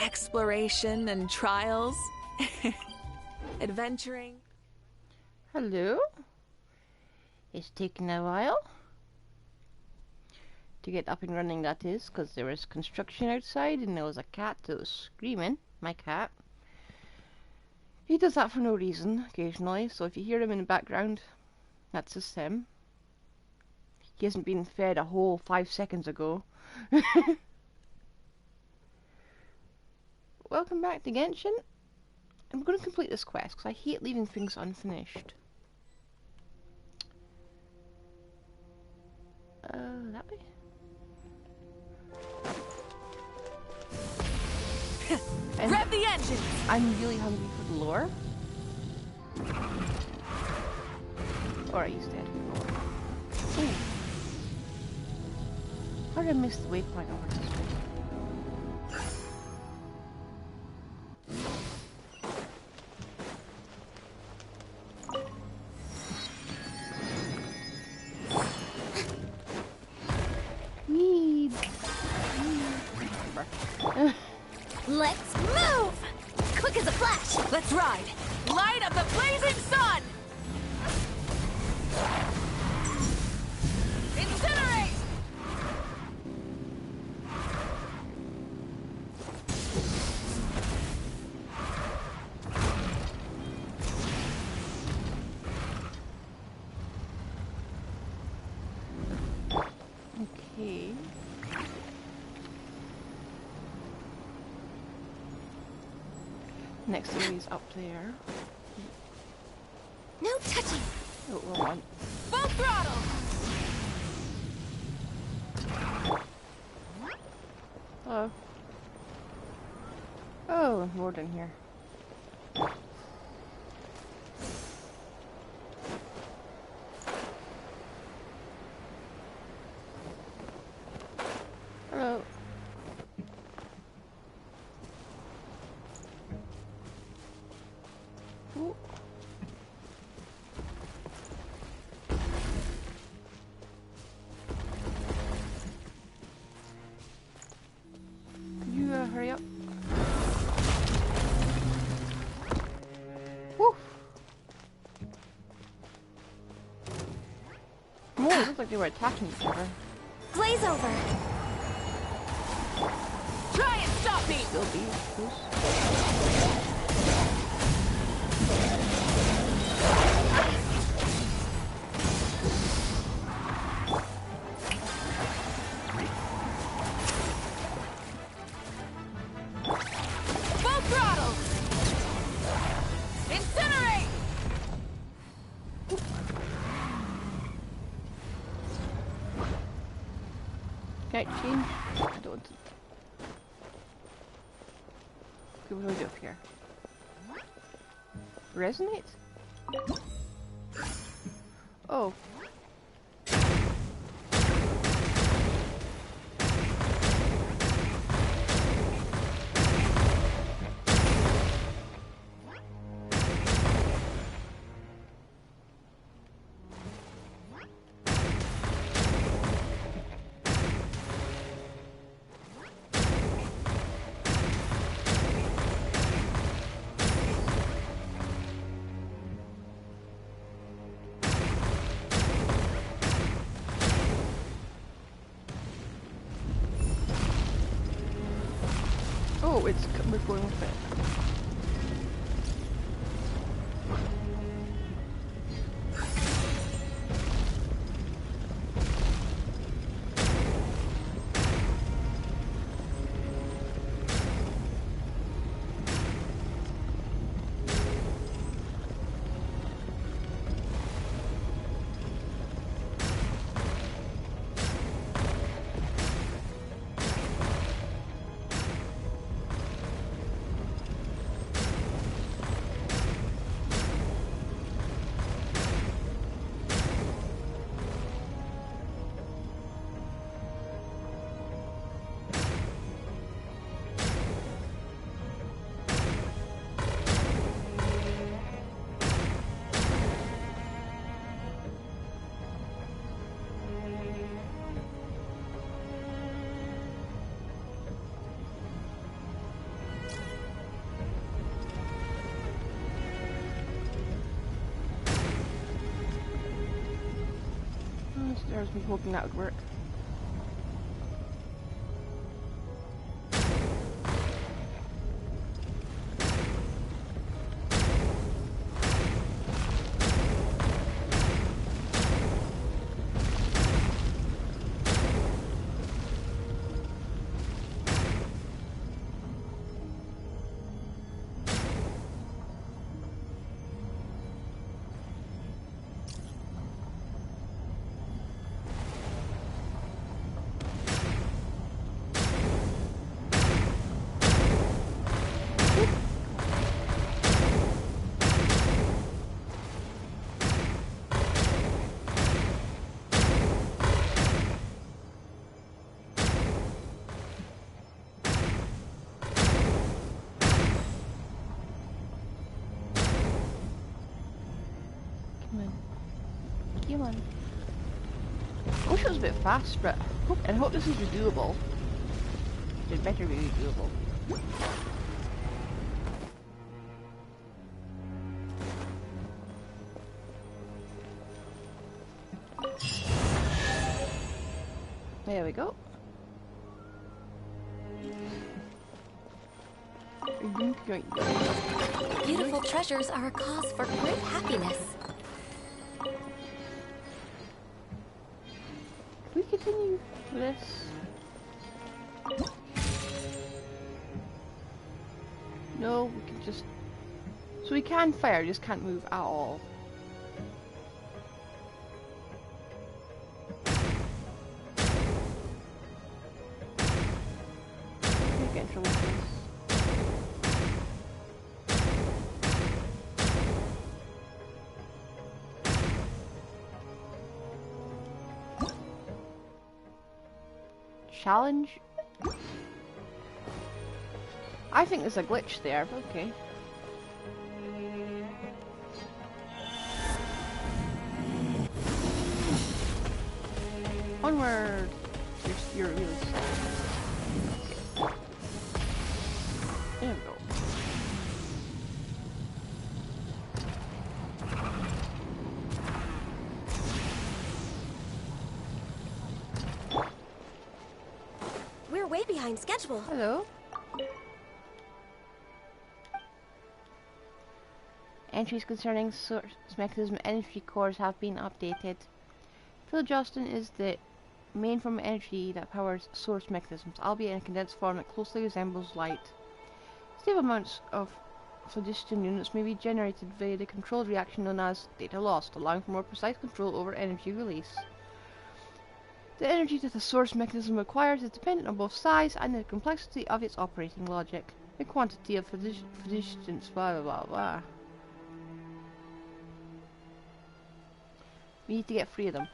exploration and trials. Adventuring. Hello. It's taken a while to get up and running, that is, because there was construction outside and there was a cat that was screaming. My cat. He does that for no reason occasionally, so if you hear him in the background, that's just him. He hasn't been fed a whole 5 seconds ago. Welcome back to Genshin. I'm going to complete this quest because I hate leaving things unfinished. That way? Rev the engine! I'm really hungry for the lore. Or I used to have lore. Ooh. How did I miss the waypoint over this way? Let's move! Quick as a flash! Let's ride! Light up the blazing sun! Incinerate! Okay. Next area is up there. No touching! Oh, wrong one. Full throttle! Hello. Oh, more in here. Hello. Ooh. Could you hurry up? Woo! Oh, it looked like they were attacking each other. Glaze over! Try and stop me! Still be close. Full throttle! Incinerate! Can I change? I don't. Okay, what do I do up here? Resonate? Oh. Oh, we're going with it. We're hoping that would work. Come on. I wish it was a bit fast, but I hope this is redoable. It better be redoable. There we go. Beautiful treasures are a cause for great happiness. We continue this. No, we can just. So we can fire, just can't move at all. We get in trouble with this. Challenge? I think there's a glitch there, but okay. Onward! You're really slow. Okay. There we go. We're way behind schedule. Hello. Entries concerning source mechanism energy cores have been updated. Philogostin is the main form of energy that powers source mechanisms, albeit in a condensed form that closely resembles light. Stable amounts of phlogiston units may be generated via the controlled reaction known as data lost, allowing for more precise control over energy release. The energy that the source mechanism requires is dependent on both size and the complexity of its operating logic. The quantity of phlogiston, blah blah blah blah. We need to get 3 of them.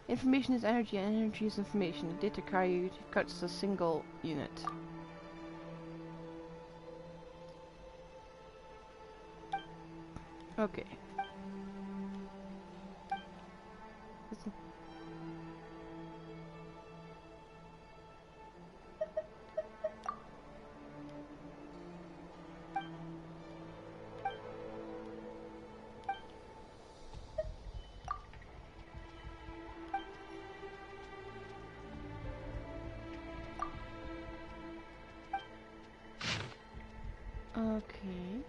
Information is energy and energy is information. The data carried cuts a single unit. Okay. Okay.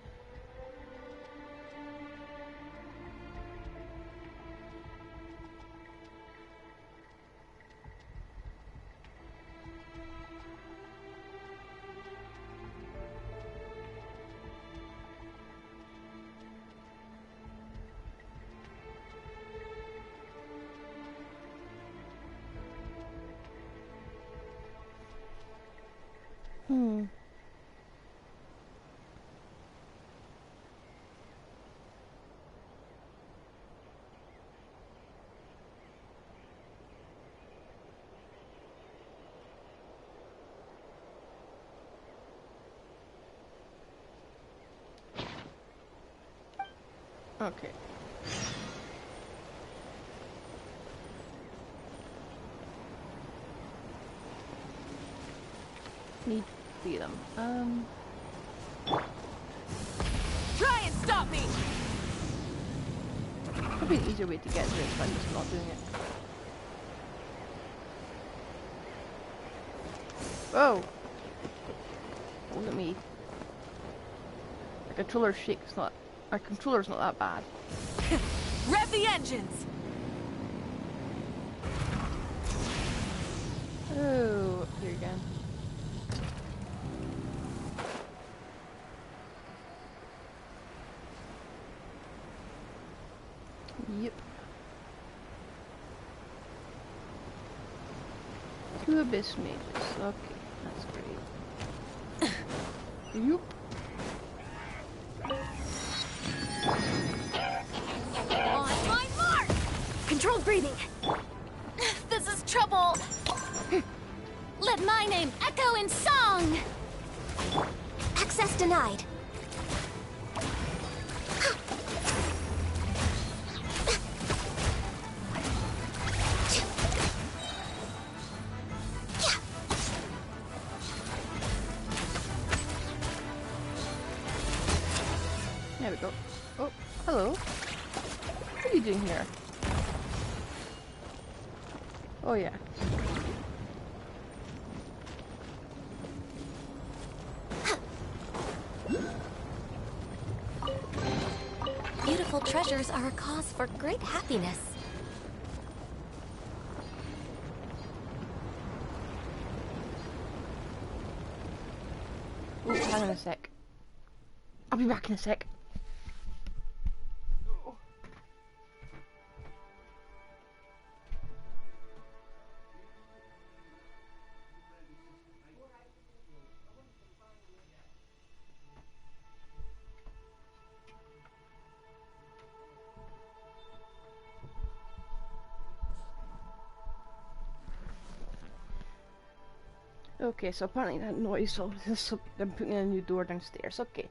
Okay. Need 3 of them. Try and stop me! Probably an easier way to get to this, but I'm just not doing it. Whoa! Wasn't me. My controller shakes not. My controller's not that bad. Rev the engines! Oh, up here again. Yep. Two abyss mages. Okay, that's great. Yep. On my mark! Controlled breathing. This is trouble. Let my name echo in song. Access denied. There we go. Oh, hello. What are you doing here? Oh yeah. Beautiful treasures are a cause for great happiness. Oh, hang on a sec. I'll be back in a sec. Okay, so apparently that noise, so I'm putting in a new door downstairs. Okay,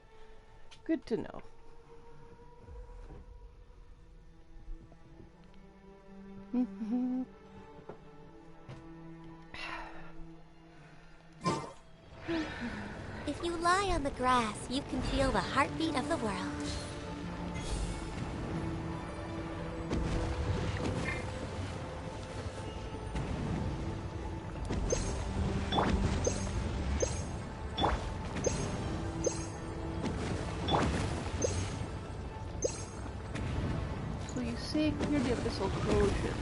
good to know. If you lie on the grass, you can feel the heartbeat of the world. So you say clear the abyssal corrosion.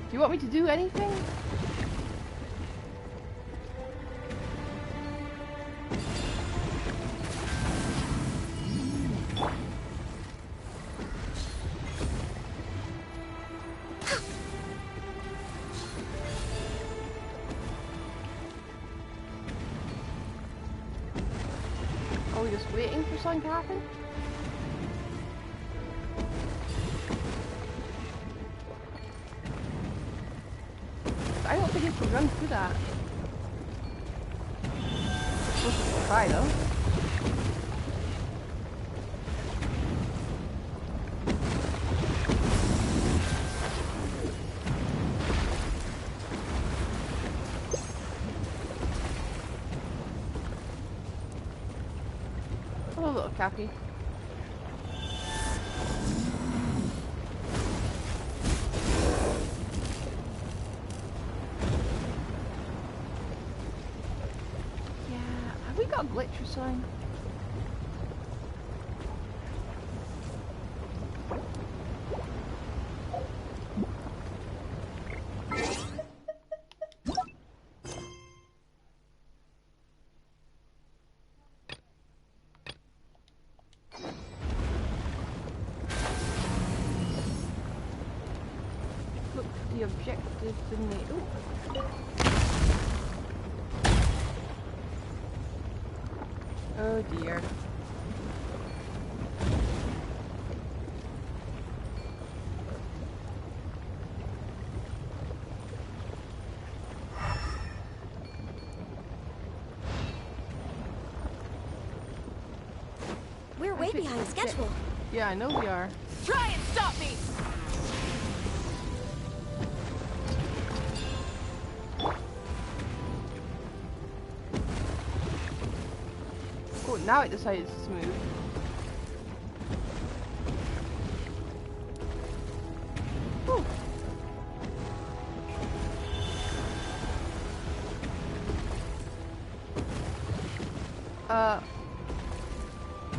Do you want me to do anything? Are we just waiting for something to happen? I don't think you can run through that. Supposed to try though. Hello, little Cappy. Have we got a glitch or something? Look, the objective in the... Ooh. Oh dear. We're way behind schedule. Yeah, I know we are. Try and stop me! Oh, now it decides to move. Whew.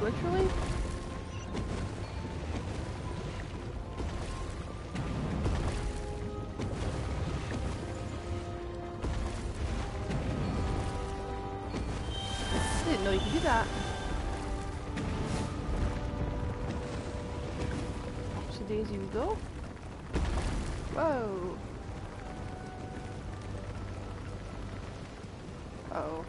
Literally? Didn't know you could do that. So Daisy we go. Whoa. Uh-oh.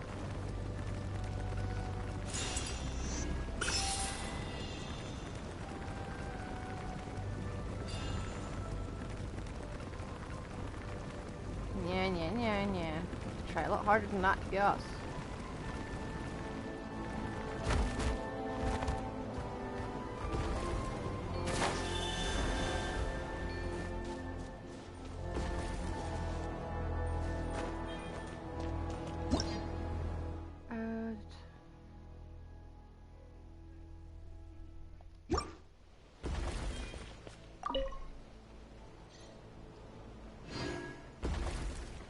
Yeah. Try a lot harder than that to get us.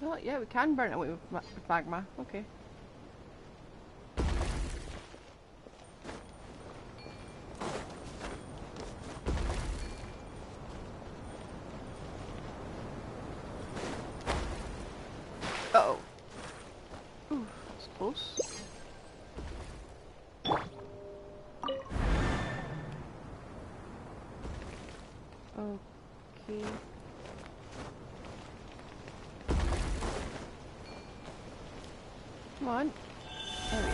Well, yeah, we can burn it away with magma. Okay. Uh-oh. Ooh, that's close. Okay. Come on. There we are.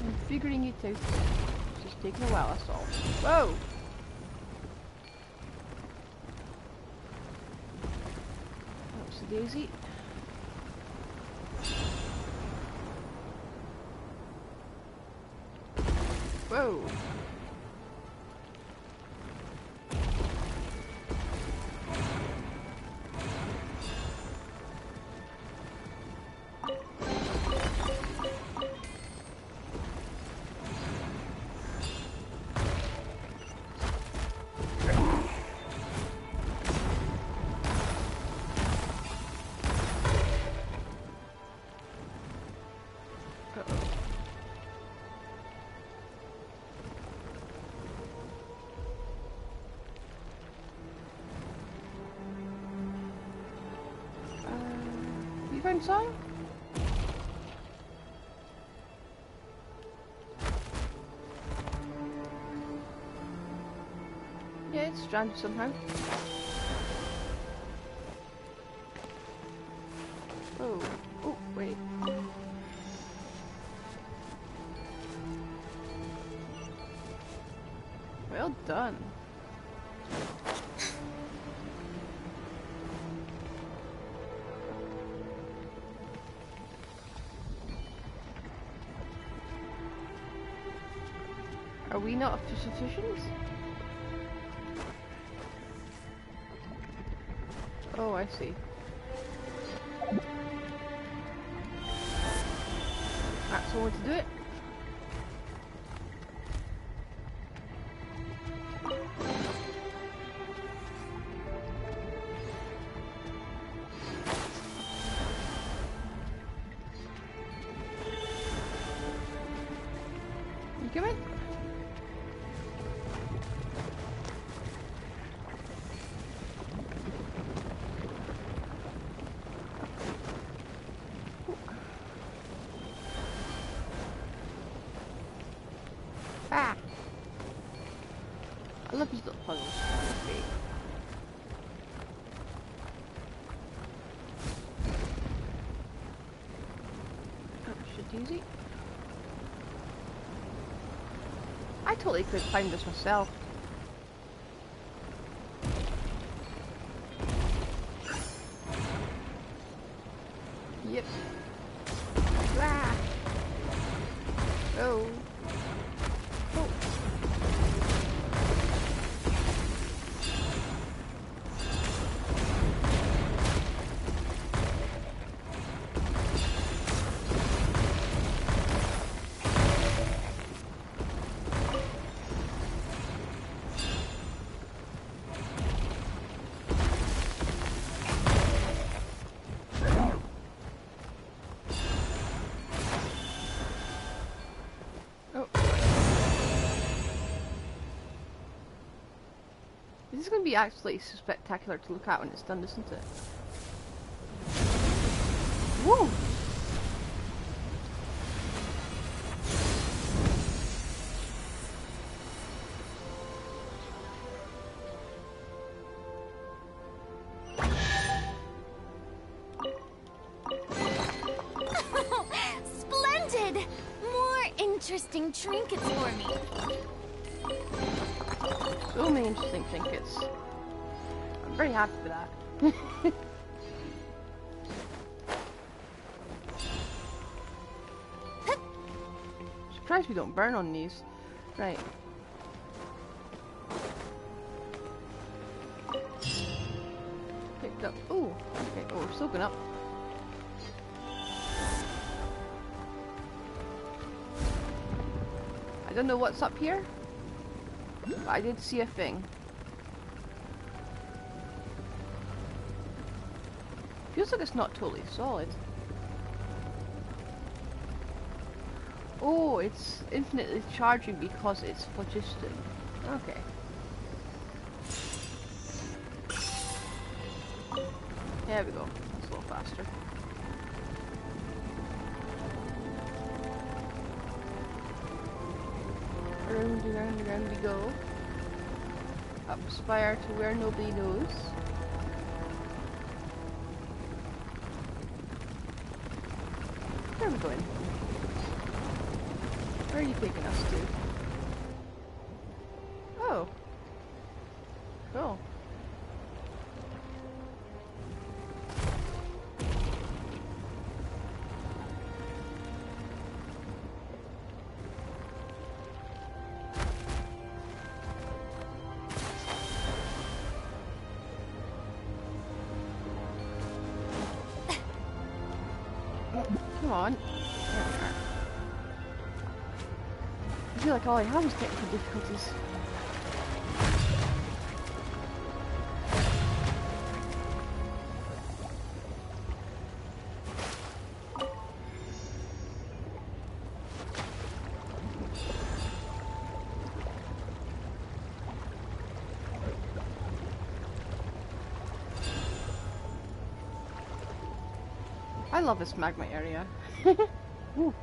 I'm figuring it out. It's just taking a while, that's all. Whoa! That's the daisy. Whoa! You found song? Yeah, it's stranded somehow. Oh, oh, wait. Well done. Are we not efficient? Oh, I see. That's the way to do it. You coming? Ah! I love these little puzzles. They're great. Oh, shit, easy. I totally could find this myself. Yep. Ah! Oh. Oh. This is going to be absolutely spectacular to look at when it's done, isn't it? Woo! Splendid! More interesting trinkets for me. So many interesting trinkets. I'm very happy with that. Surprised we don't burn on these. Right. Picked up. Ooh. Okay. Oh, we're still going up. I don't know what's up here, but I did see a thing. Feels like it's not totally solid. Oh, it's infinitely charging because it's phlogiston. Okay. There we go. That's a little faster. Around and round and round we go. Up spire to where nobody knows. Where are we going? Where are you taking us to? Oh. Cool. Come on. There we are. I feel like all I have is technical difficulties. I love this magma area. Ooh.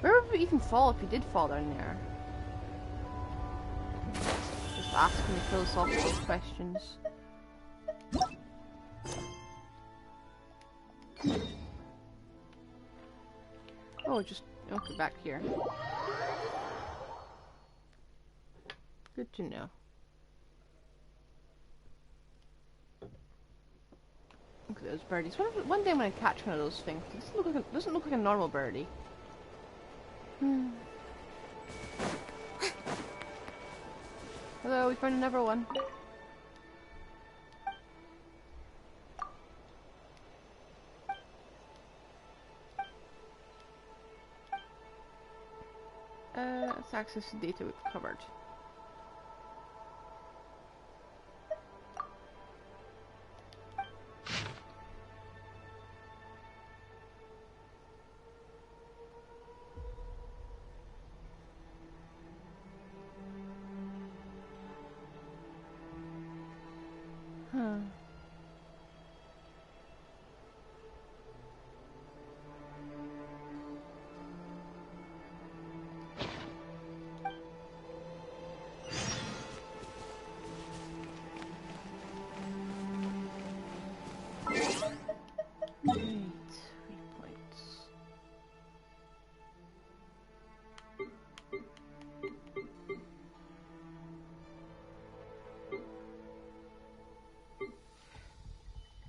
Where would we even fall if we did fall down there? Just asking the philosophical questions. Oh, just okay, back here. Good to know. Look at those birdies. One day I'm gonna catch one of those things. It doesn't look like a normal birdie. Hello, we found another one. Let's access the data we've covered.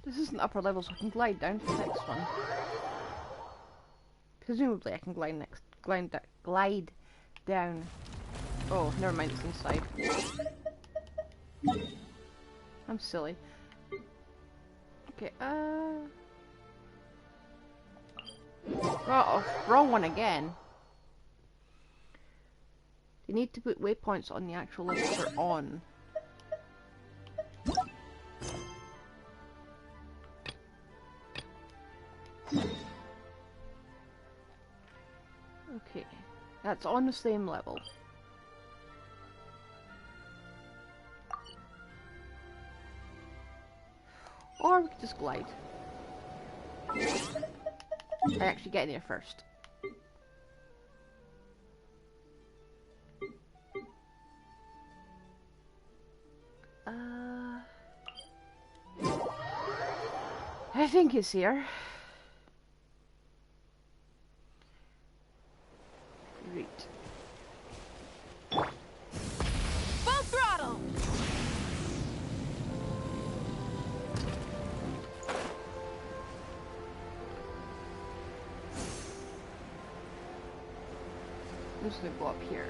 This is an upper level, so I can glide down to the next one. Presumably I can glide down. Oh, never mind, it's inside. I'm silly. Okay, oh, wrong one again. You need to put waypoints on the actual level they're on. Okay, that's on the same level. glide. I actually get in there first. I think it's here. Right. Full throttle! I'm just gonna go up here.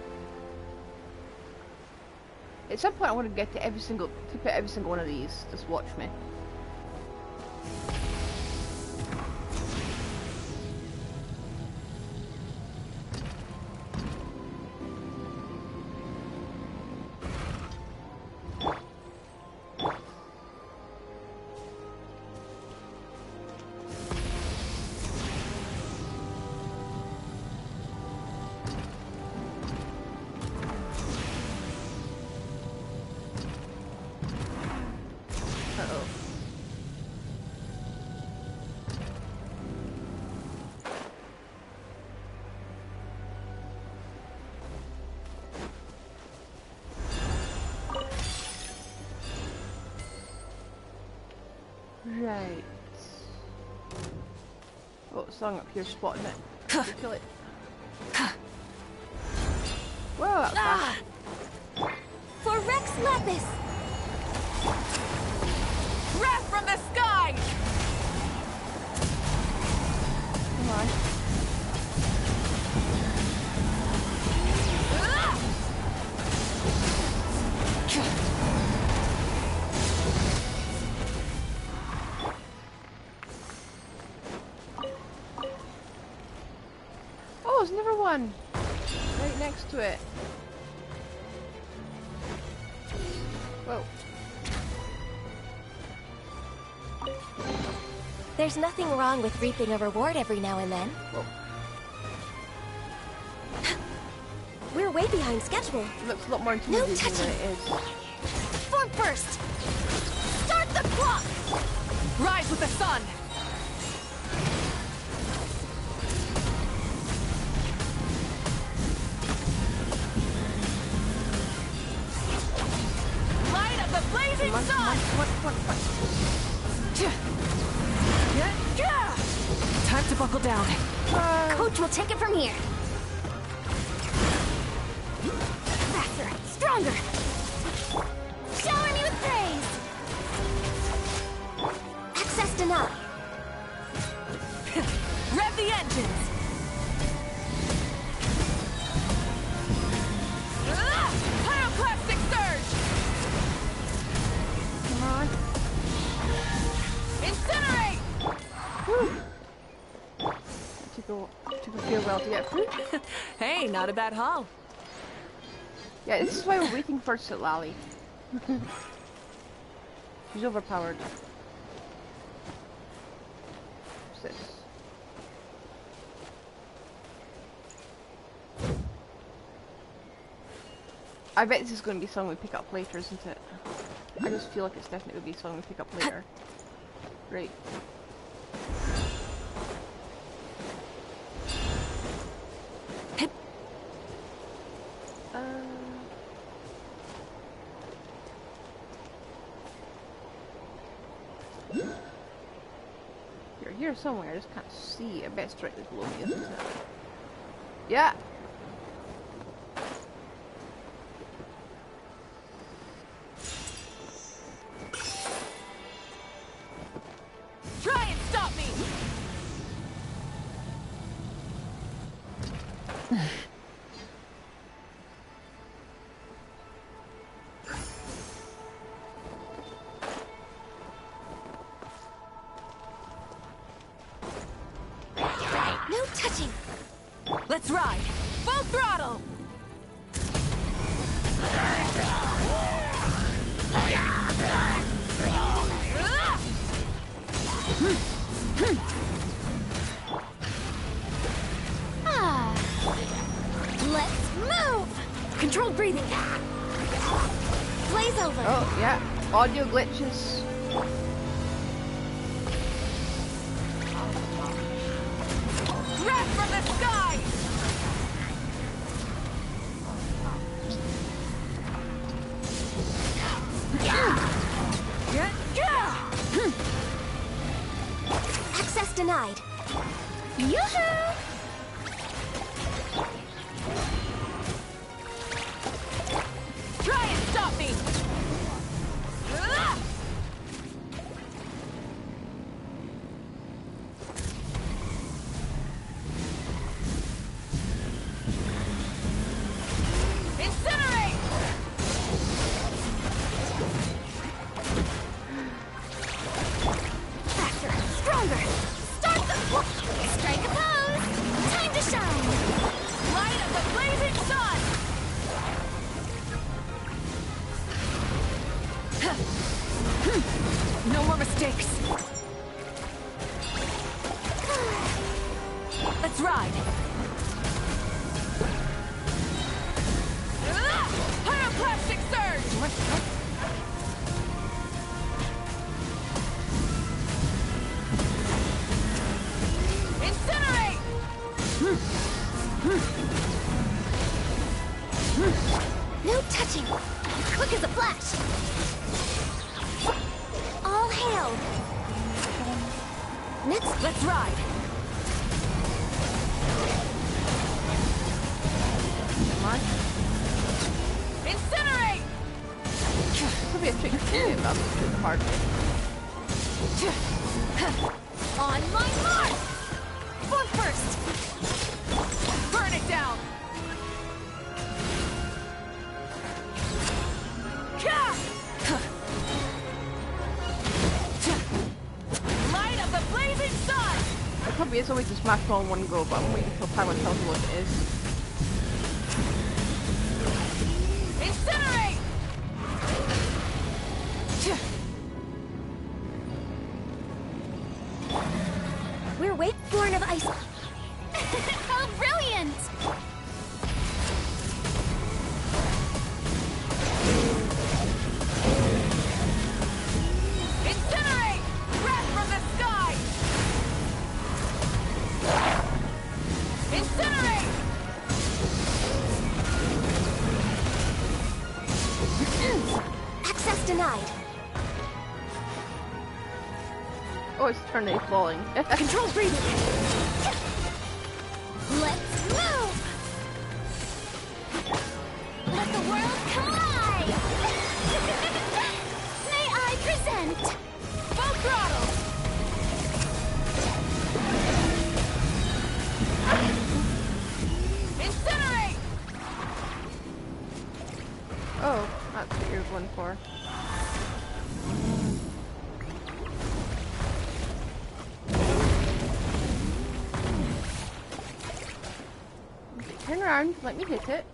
At some point I want to get to every single one of these. Just watch me. Right. Oh, it's song up here spotting it. Kill it. Whoa, that was fast. For Rex Lapis! Wrath from the sky! Come on. Oh, there's another one! Right next to it. Whoa. There's nothing wrong with reaping a reward every now and then. Whoa. We're way behind schedule. It looks a lot more intimidating than it is. Form first! Start the clock! Rise with the sun! Light of the blazing sun! Time to buckle down. Coach will take it from here. Faster, stronger. Shower me with praise. Access denied. Rev the engines! Pyroclastic surge! Come on. Incinerate! Took a fair while to get through. Hey, not a bad haul. Yeah, this is why we're waiting for Lally. She's overpowered. What's this? I bet this is going to be something we pick up later, isn't it? I just feel like it's definitely going to be something we pick up later. Right. You're here somewhere, I just can't see. I bet it's directly below me, isn't it? Yeah! Try and stop me! No touching. Let's ride! Full throttle! Let's move. Controlled breathing. Blaze over. Oh, yeah. Audio glitches. Access denied. Yoo-hoo! Try and stop me! Ah! Incinerate! Faster, stronger. Start the strike a pose. Time to shine. Light of the blazing sun! No more mistakes. Let's ride. Pyroclastic surge! Incinerate! No touching. Quick as a flash. All hail. Next, Let's ride. Come on. Incinerate! Could be a trick too, but I'm just doing the hard way. On my mark! for first. Burn it down! Light of the blazing sun! There probably is a way to smash them all in one go, but I'm waiting until Paimon tells me what it is. Incinerate! We're born of ice. How brilliant! Incinerate! Breath from the sky! Incinerate! Access denied. Oh, it's turning falling. Control breathing. Let's move! Let the world collide! May I present? Full throttle! Incinerate! Oh, that's what you're going for. Okay, turn around, let me hit it.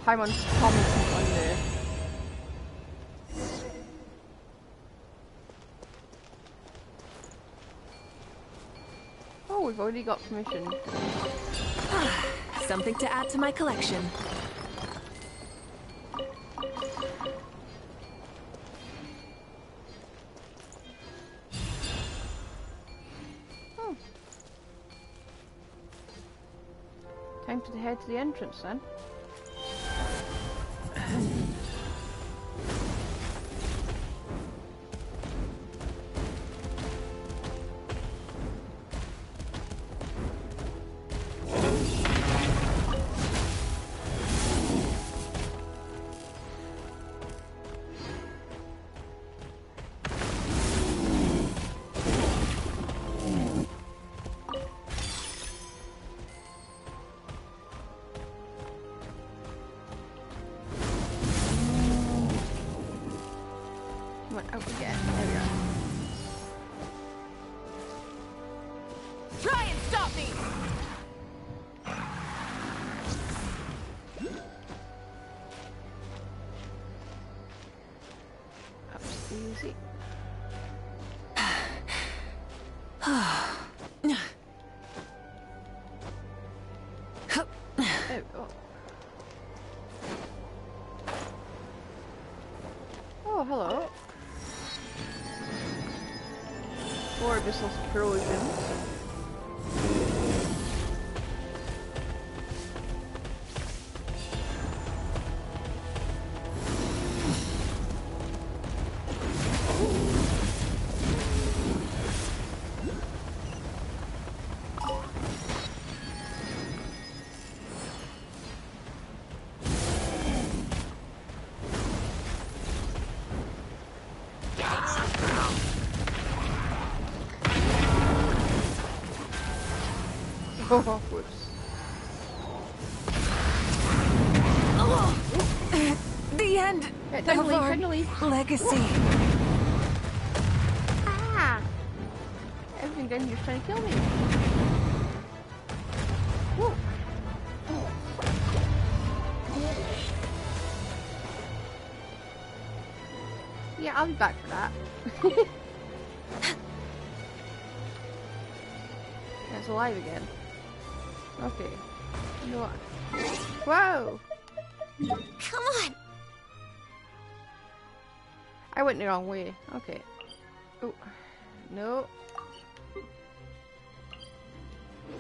Paimon's commenting on the... Oh, we've already got permission. Something to add to my collection. Oh. Time to head to the entrance then. Out we get. There we are. Try and stop me! That's easy. There we go. Oh, hello. Or abyssal corrosion. Oh, whoops. Oh, the end Yeah, of finally, our finally. legacy. Ah! Everything down here's trying to kill me. Whoa. Yeah, I'll be back for that. It's alive again. Okay. You know what? Whoa! Come on! I went the wrong way. Okay. Oh. No. There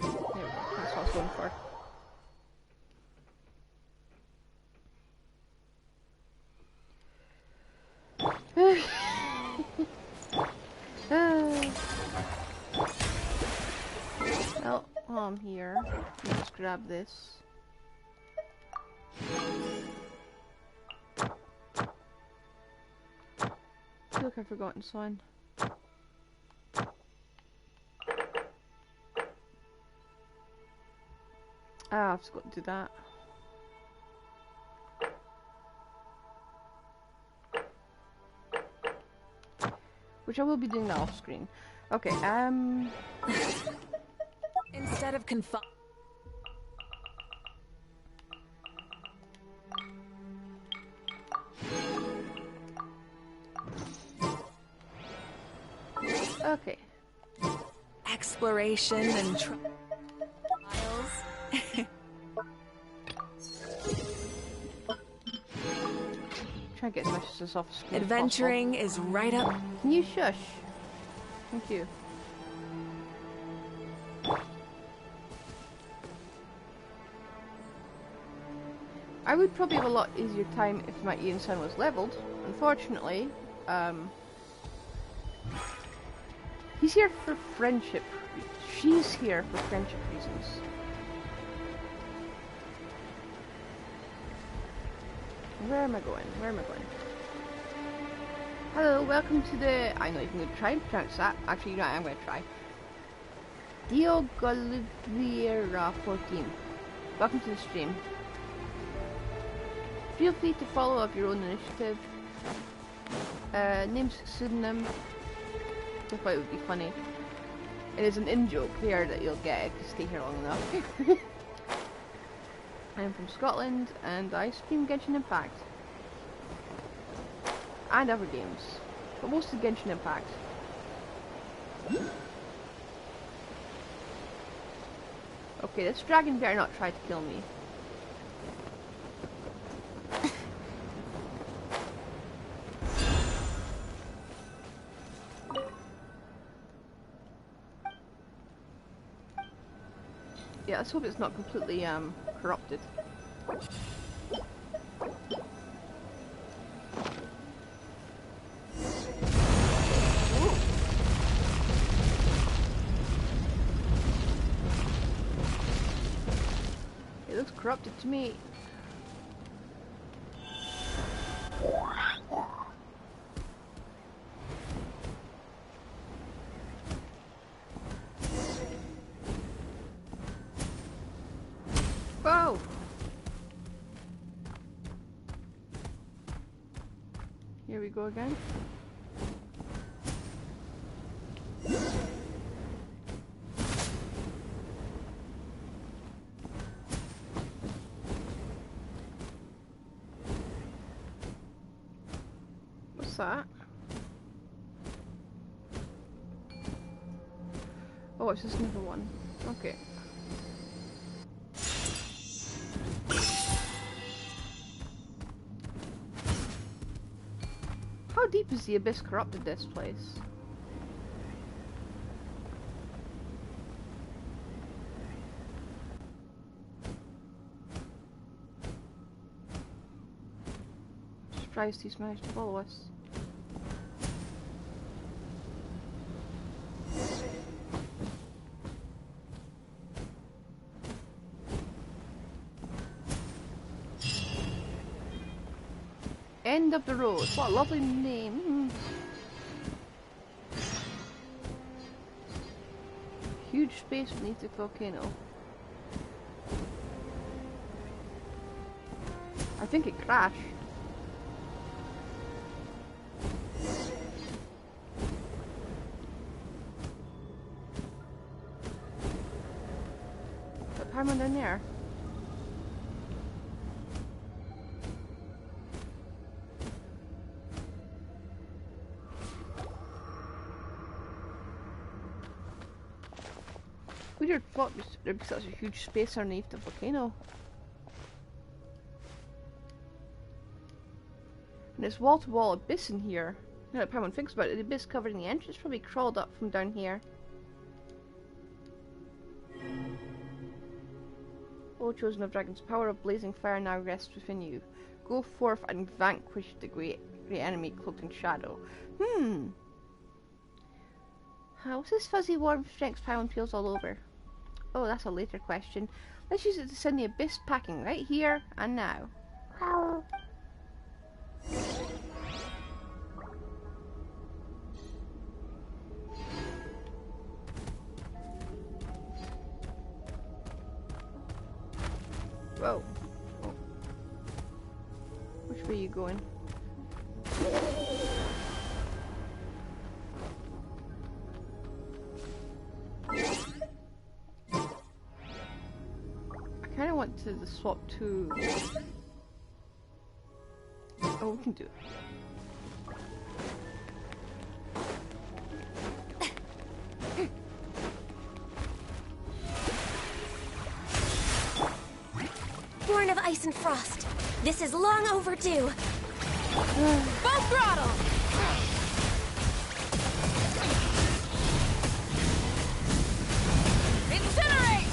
we go. That's what I was going for. Well, while I'm here, let's grab this. I feel like I've forgotten someone. Ah, I've just got to do that. Which I will be doing that off screen. Okay, Instead of okay. exploration and trials. Try and get as much of this off screen. Adventuring is right up. Can you shush? Thank you. I would probably have a lot easier time if my Ian son was leveled. Unfortunately, he's here for friendship. She's here for friendship reasons. Where am I going? Where am I going? Hello, welcome to the... I'm not even going to try and pronounce that. Actually, you know, I'm going to try. Diogoliera 14. Welcome to the stream. Feel free to follow up your own initiative. Name's Kseudonym. I thought it would be funny. It is an in-joke there that you'll get if you stay here long enough. I'm from Scotland and I stream Genshin Impact. And other games. But mostly Genshin Impact. Okay, this dragon better not try to kill me. Yeah, let's hope it's not completely corrupted. It looks corrupted to me. Whoa! Here we go again. What's that? Oh, it's just another one. Okay. How deep is the abyss corrupted this place? Surprised he's managed to follow us. End of the road. What a lovely name. Huge space beneath the volcano. I think it crashed. But Paimon down there. Weird thought there'd be such a huge space underneath the volcano. And there's wall-to-wall abyss in here. Now that Paimon thinks about it, the abyss covering the entrance probably crawled up from down here. O chosen of dragons, power of blazing fire now rests within you. Go forth and vanquish the great enemy cloaked in shadow. What's this fuzzy warm strength Paimon feels all over? Oh, that's a later question. Let's use it to send the abyss packing right here and now. Whoa. Oh. Which way are you going? I kind of want to swap to... Oh, we can do it. Born of ice and frost. This is long overdue. Full throttle! Incinerate!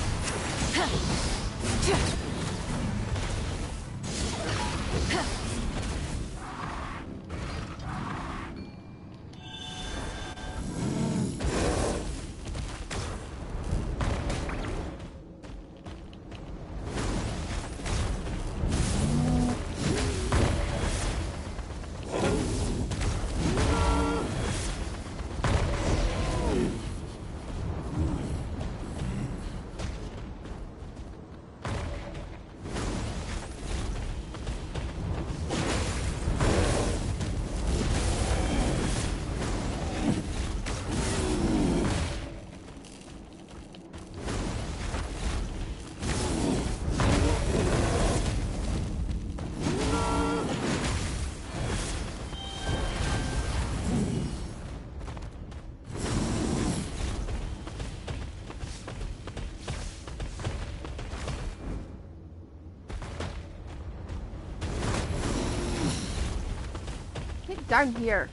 Down here.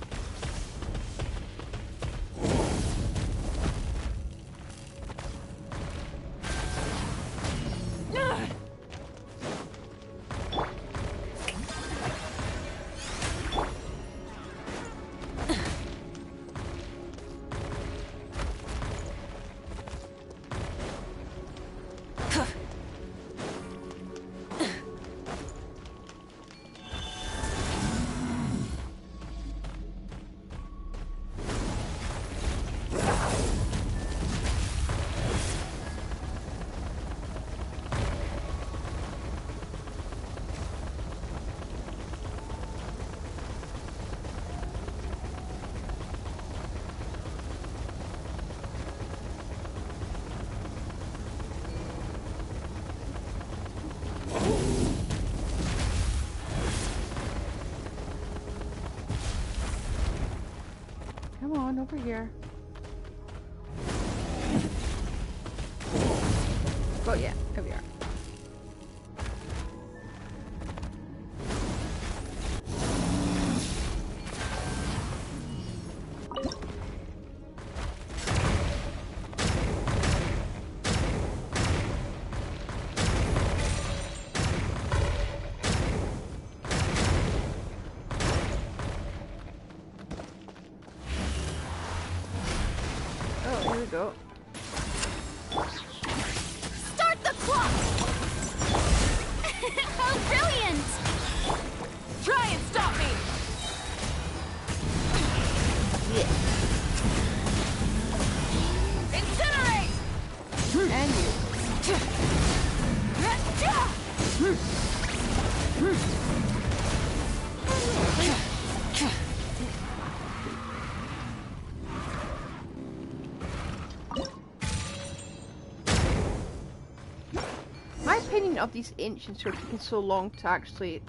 Come on, over here. Oh yeah, here we are. Here we go. Start the clock! How brilliant! Try and stop me! Yeah. Incinerate! And you. My opinion of these ancients who are taking so long to actually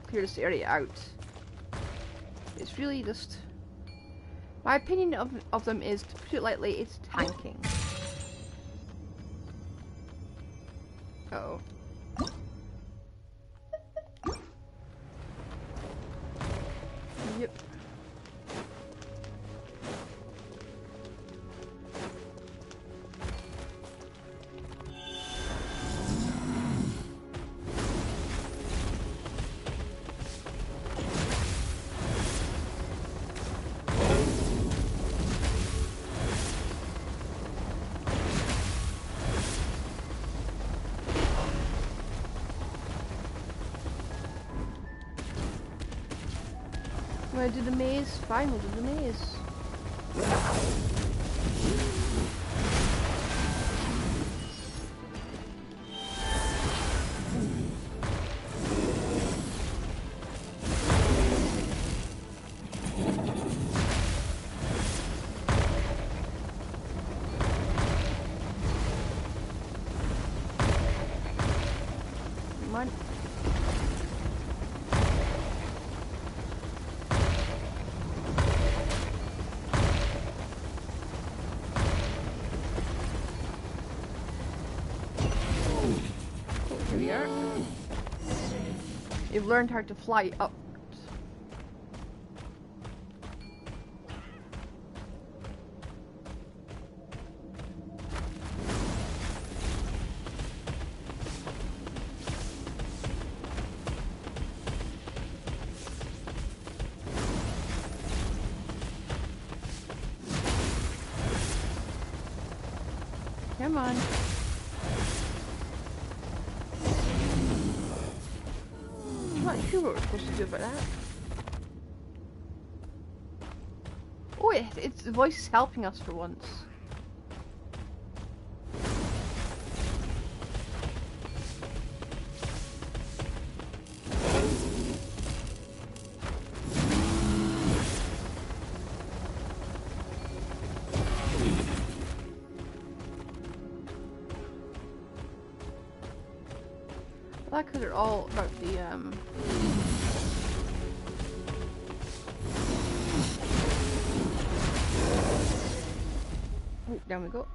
clear this area out. It's really just... My opinion of them is, to put it lightly, it's tanking. Uh-oh. Yep. Wanna do the maze? Fine, we'll do the maze. Come on. Here we are. You've learned how to fly up. Come on. I'm not sure what we're supposed to do about that. Oh, it's the voice is helping us for once. I like how they're all about the oh, down we go.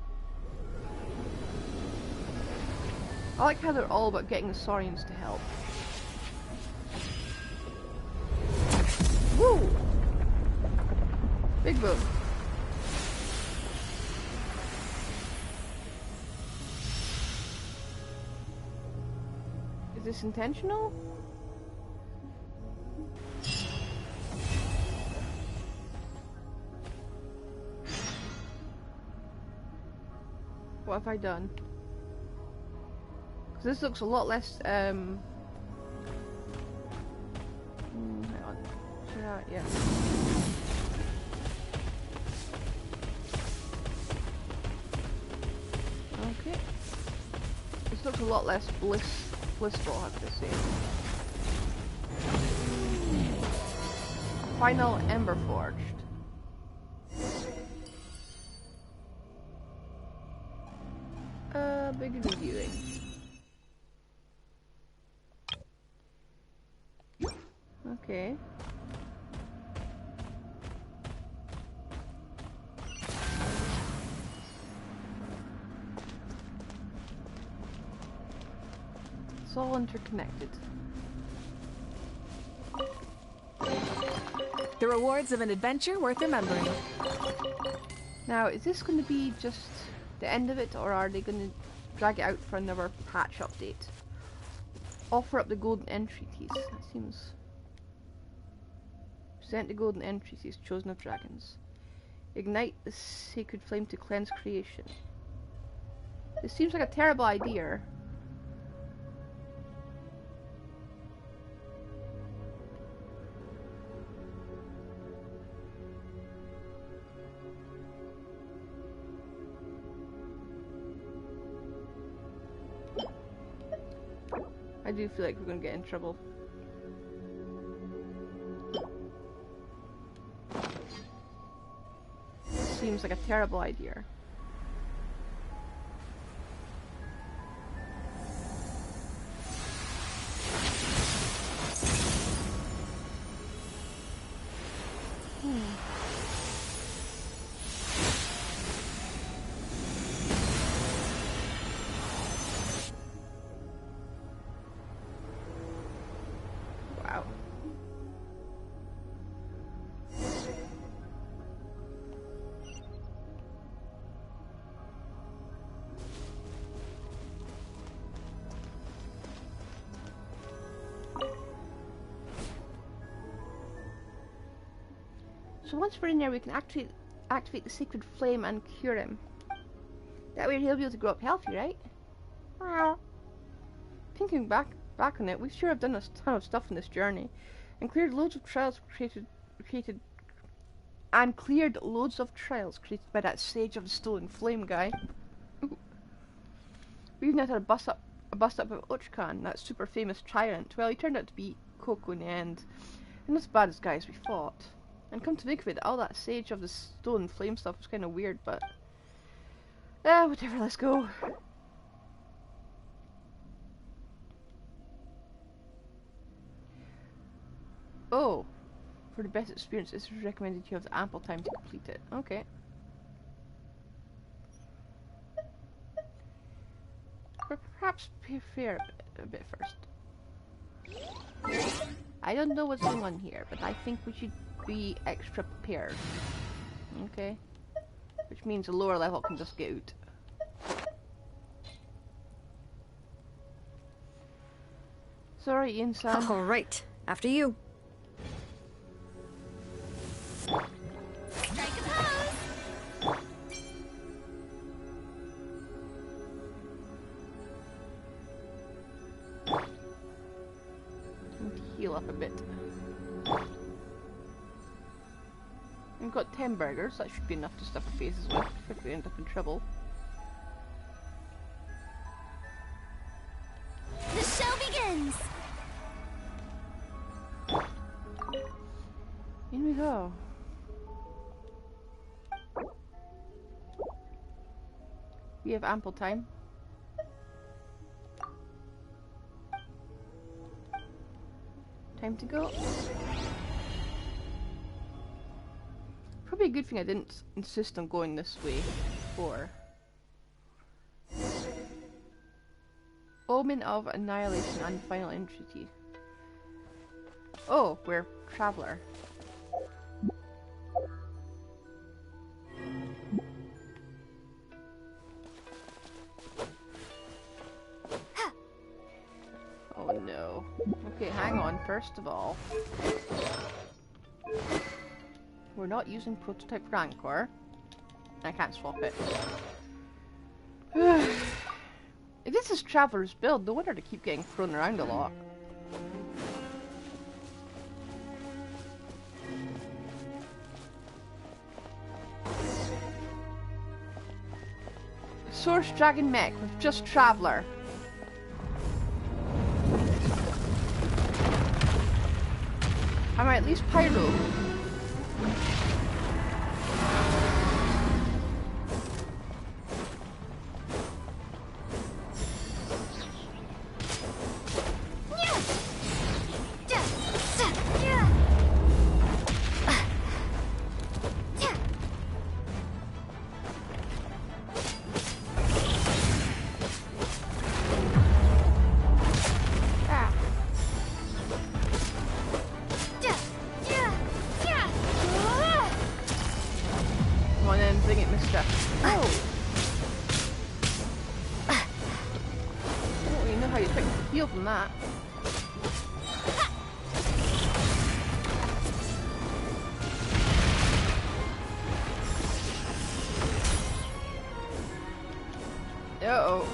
I like how they're all about getting the Saurians to help. Woo! Big boom. Is this intentional? What have I done? Because this looks a lot less, hang on. Should I? Yeah. Okay. This looks a lot less blissful, I have to say. Final Ember Forged. Big reviewing. Okay. It's all interconnected. The rewards of an adventure worth remembering. Now, is this going to be just the end of it, or are they going to drag it out for another patch update? Offer up the golden entry keys. That seems... Present the golden entry keys, chosen of dragons. Ignite the sacred flame to cleanse creation. This seems like a terrible idea. I do feel like we're gonna get in trouble. Seems like a terrible idea. Wow. So once we're in there, we can activate the sacred flame and cure him. That way he'll be able to grow up healthy, right? Well, thinking back on it, we sure have done a ton of stuff in this journey, and cleared loads of trials created by that Sage of the Stolen Flame guy. Ooh. We even had a bust up with Ochkan, that super famous tyrant. Well, he turned out to be Coco in the end, and not as bad as guys we fought. And come to think of it, all that Sage of the Stolen Flame stuff was kind of weird, but whatever, let's go. Oh, for the best experience, it's recommended you have ample time to complete it. Okay. But perhaps prepare a bit first. I don't know what's going on here, but I think we should be extra prepared. Okay. Which means a lower level can just get out. Sorry, Ian-san. Alright, after you. Strike a pose! Need to heal up a bit. We've got 10 burgers, that should be enough to stuff our faces with if we end up in trouble. The show begins! In we go. We have ample time. Time to go. Probably a good thing I didn't insist on going this way before. Omen of Annihilation and Final Entity. Oh, we're Traveler. Oh no. Okay, hang on, first of all. We're not using prototype Rancor. I can't swap it. If this is Traveler's build, no wonder to keep getting thrown around a lot. Source Dragon Mech with just Traveler. Am I at least Pyro? From that. Uh-oh.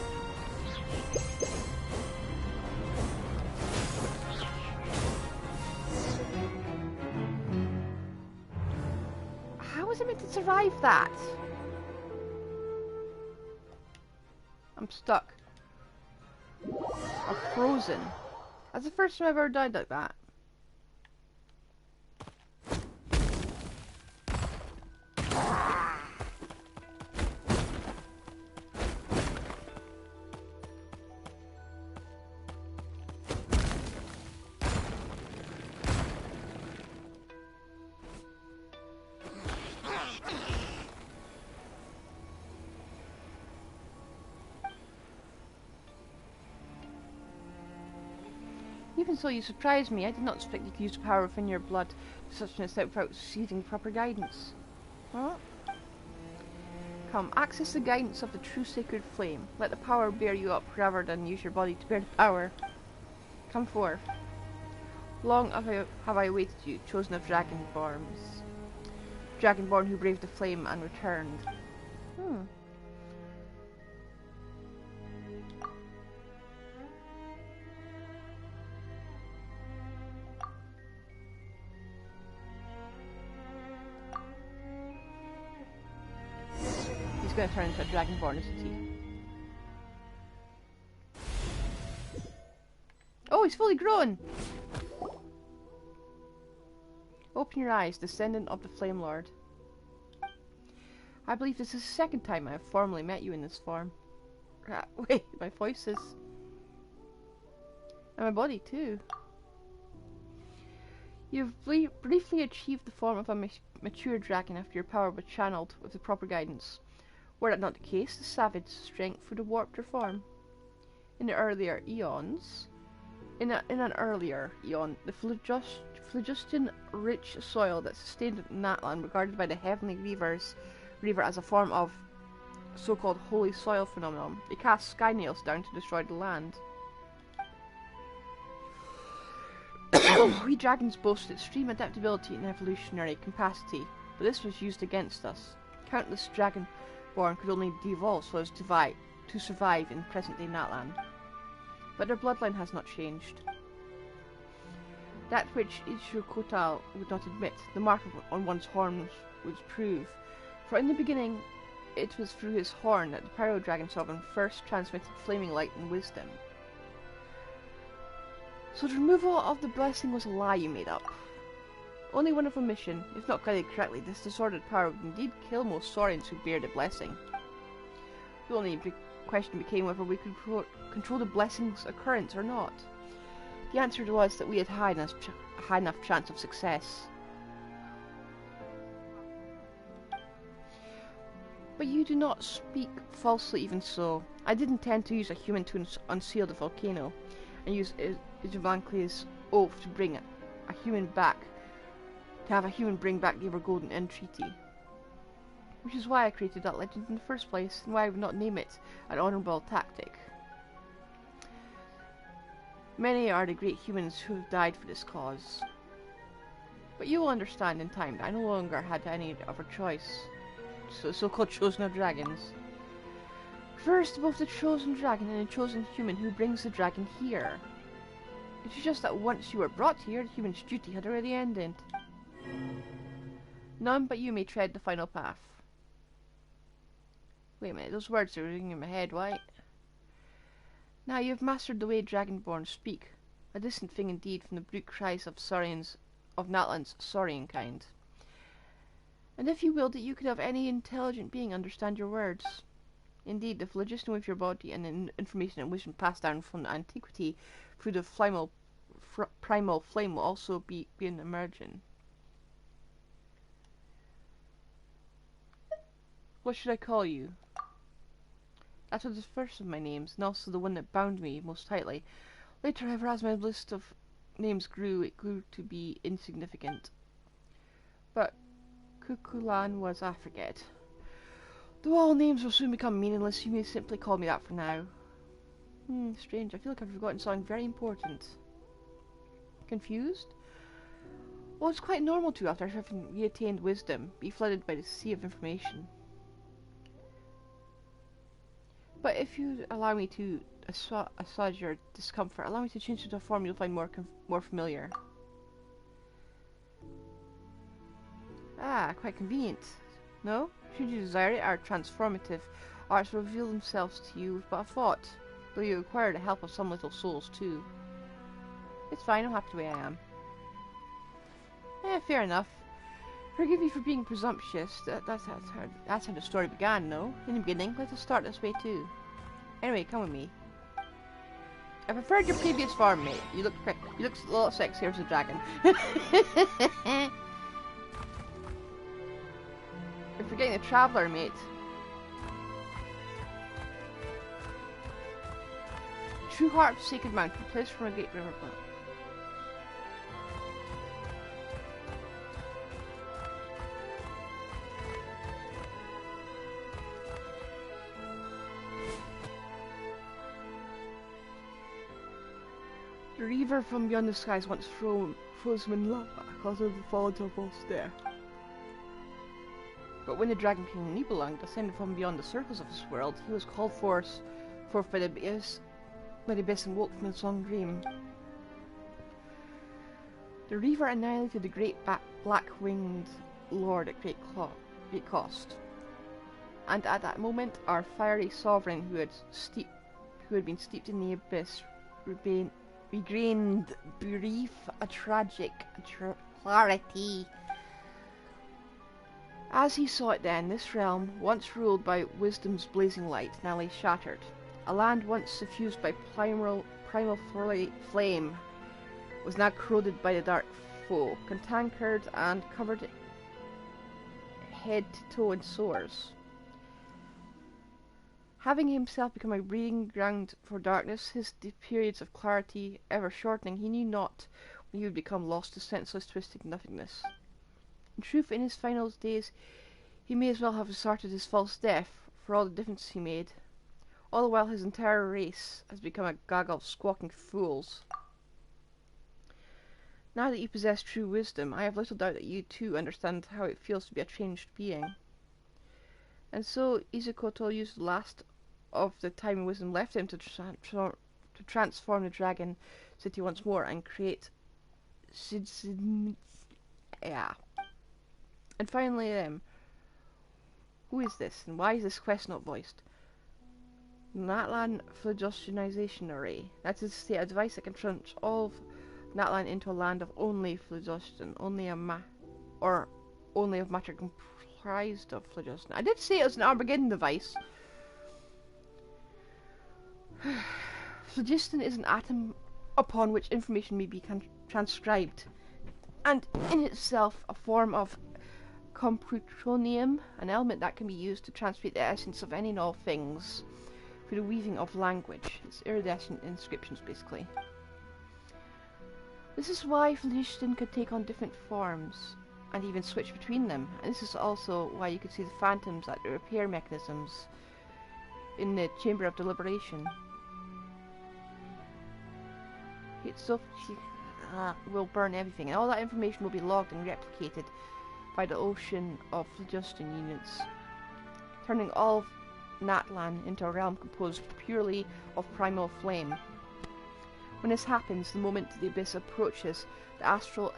How was I meant to survive that? I'm stuck. I'm frozen. That's the first time I've ever died like that. Even so, you surprised me. I did not expect you could use the power within your blood to such an extent without receiving proper guidance. What? Come, access the guidance of the true sacred flame. Let the power bear you up rather than use your body to bear the power. Come forth. Long have I awaited you, chosen of Dragonborns. Dragonborn who braved the flame and returned. He's going to turn into a Dragonborn, isn't he? Oh, he's fully grown! Open your eyes, descendant of the Flame Lord. I believe this is the second time I have formally met you in this form. Wait, my voice is... and my body too. You've briefly achieved the form of a mature dragon after your power was channeled with the proper guidance. Were that not the case, the savage strength would have warped your form. In an earlier eon, the phlogiston-rich soil that sustained Natlan, regarded by the heavenly reaver as a form of so-called holy soil phenomenon, they cast sky nails down to destroy the land. We dragons boast extreme adaptability and evolutionary capacity, but this was used against us. Countless dragonborn could only devolve so as to survive in present-day Natlan. But their bloodline has not changed. That which Kseudonym would not admit, the mark on one's horns would prove. For in the beginning, it was through his horn that the Pyro Dragon Sovereign first transmitted flaming light and wisdom. So the removal of the blessing was a lie you made up. Only one of a mission, if not guided correctly, this disordered power would indeed kill most Saurians who bear the blessing. The only question became whether we could control the blessing's occurrence or not. The answer was that we had high enough chance of success. But you do not speak falsely even so. I did intend to use a human to unseal the volcano, and use Ivankley's oath to bring a human back, to have a human bring back the Evergolden Entreaty. Which is why I created that legend in the first place, and why I would not name it an honourable tactic. Many are the great humans who have died for this cause. But you will understand in time that I no longer had any other choice. So-called chosen of dragons. First, both the chosen dragon and the chosen human who brings the dragon here. It is just that once you were brought here, the human's duty had already ended. None but you may tread the final path. Wait a minute, those words are ringing in my head, right? Now you have mastered the way Dragonborn speak, a distant thing indeed from the brute cries of Natlan's Saurian kind. And if you willed it, you could have any intelligent being understand your words. Indeed, the phlogiston with your body and the information and wisdom passed down from antiquity through the primal flame will also be emerging. What should I call you? That was the first of my names, and also the one that bound me most tightly. Later, however, as my list of names grew, it grew to be insignificant. But Kukulan was, I forget. Though all names will soon become meaningless, you may simply call me that for now. Strange, I feel like I've forgotten something very important. Confused? Well, it's quite normal to, after having reattained wisdom, be flooded by the sea of information. But if you allow me to assuage your discomfort, allow me to change into a form you'll find more familiar. Ah, quite convenient. No? Should you desire it, our transformative arts will reveal themselves to you with but a thought, though you require the help of some little souls too. It's fine, I'm happy the way I am. Fair enough. Forgive me for being presumptuous. That's how the story began, no? In the beginning, let us start this way too. Anyway, come with me. I preferred your previous form, mate. You look a lot sexier as a dragon. You're forgetting the traveller, mate. True heart of Sacred Mountain, place from a great river. The river from beyond the skies once frozen in lava because of the fallen of false there. But when the Dragon King Nibelung descended from beyond the circles of this world, he was called forth by the abyss and woke from his long dream. The river annihilated the great black-winged lord at great cost. And at that moment, our fiery sovereign, who had been steeped in the abyss, regained brief, a tragic clarity. As he saw it then, this realm, once ruled by wisdom's blazing light, now lay shattered. A land once suffused by primal flame was now corroded by the dark foe, cantankered and covered head to toe in sores. Having himself become a breeding ground for darkness, his periods of clarity ever shortening, he knew not when he would become lost to senseless twisted nothingness. In truth, in his final days, he may as well have resorted his false death, for all the difference he made. All the while his entire race has become a gaggle of squawking fools. Now that you possess true wisdom, I have little doubt that you too understand how it feels to be a changed being. And so Izukoto used the last of the time and wisdom left him to transform the dragon city once more and create And finally, who is this, and why is this quest not voiced? Natlan phlogistonization array. That is to say, a device that can transform all of Natlan into a land of only phlogiston, only of matter comprised of phlogiston. I did say it was an Armageddon device. Phlogiston is an atom upon which information may be transcribed, and in itself a form of Kseudonym, an element that can be used to transmute the essence of any and all things through the weaving of language. It's iridescent inscriptions, basically. This is why phlogiston could take on different forms, and even switch between them. And this is also why you could see the phantoms at the repair mechanisms in the Chamber of Deliberation. Itself will burn everything, and all that information will be logged and replicated by the ocean of phlogiston units, turning all of Natlan into a realm composed purely of primal flame. When this happens, the moment the abyss approaches, the astral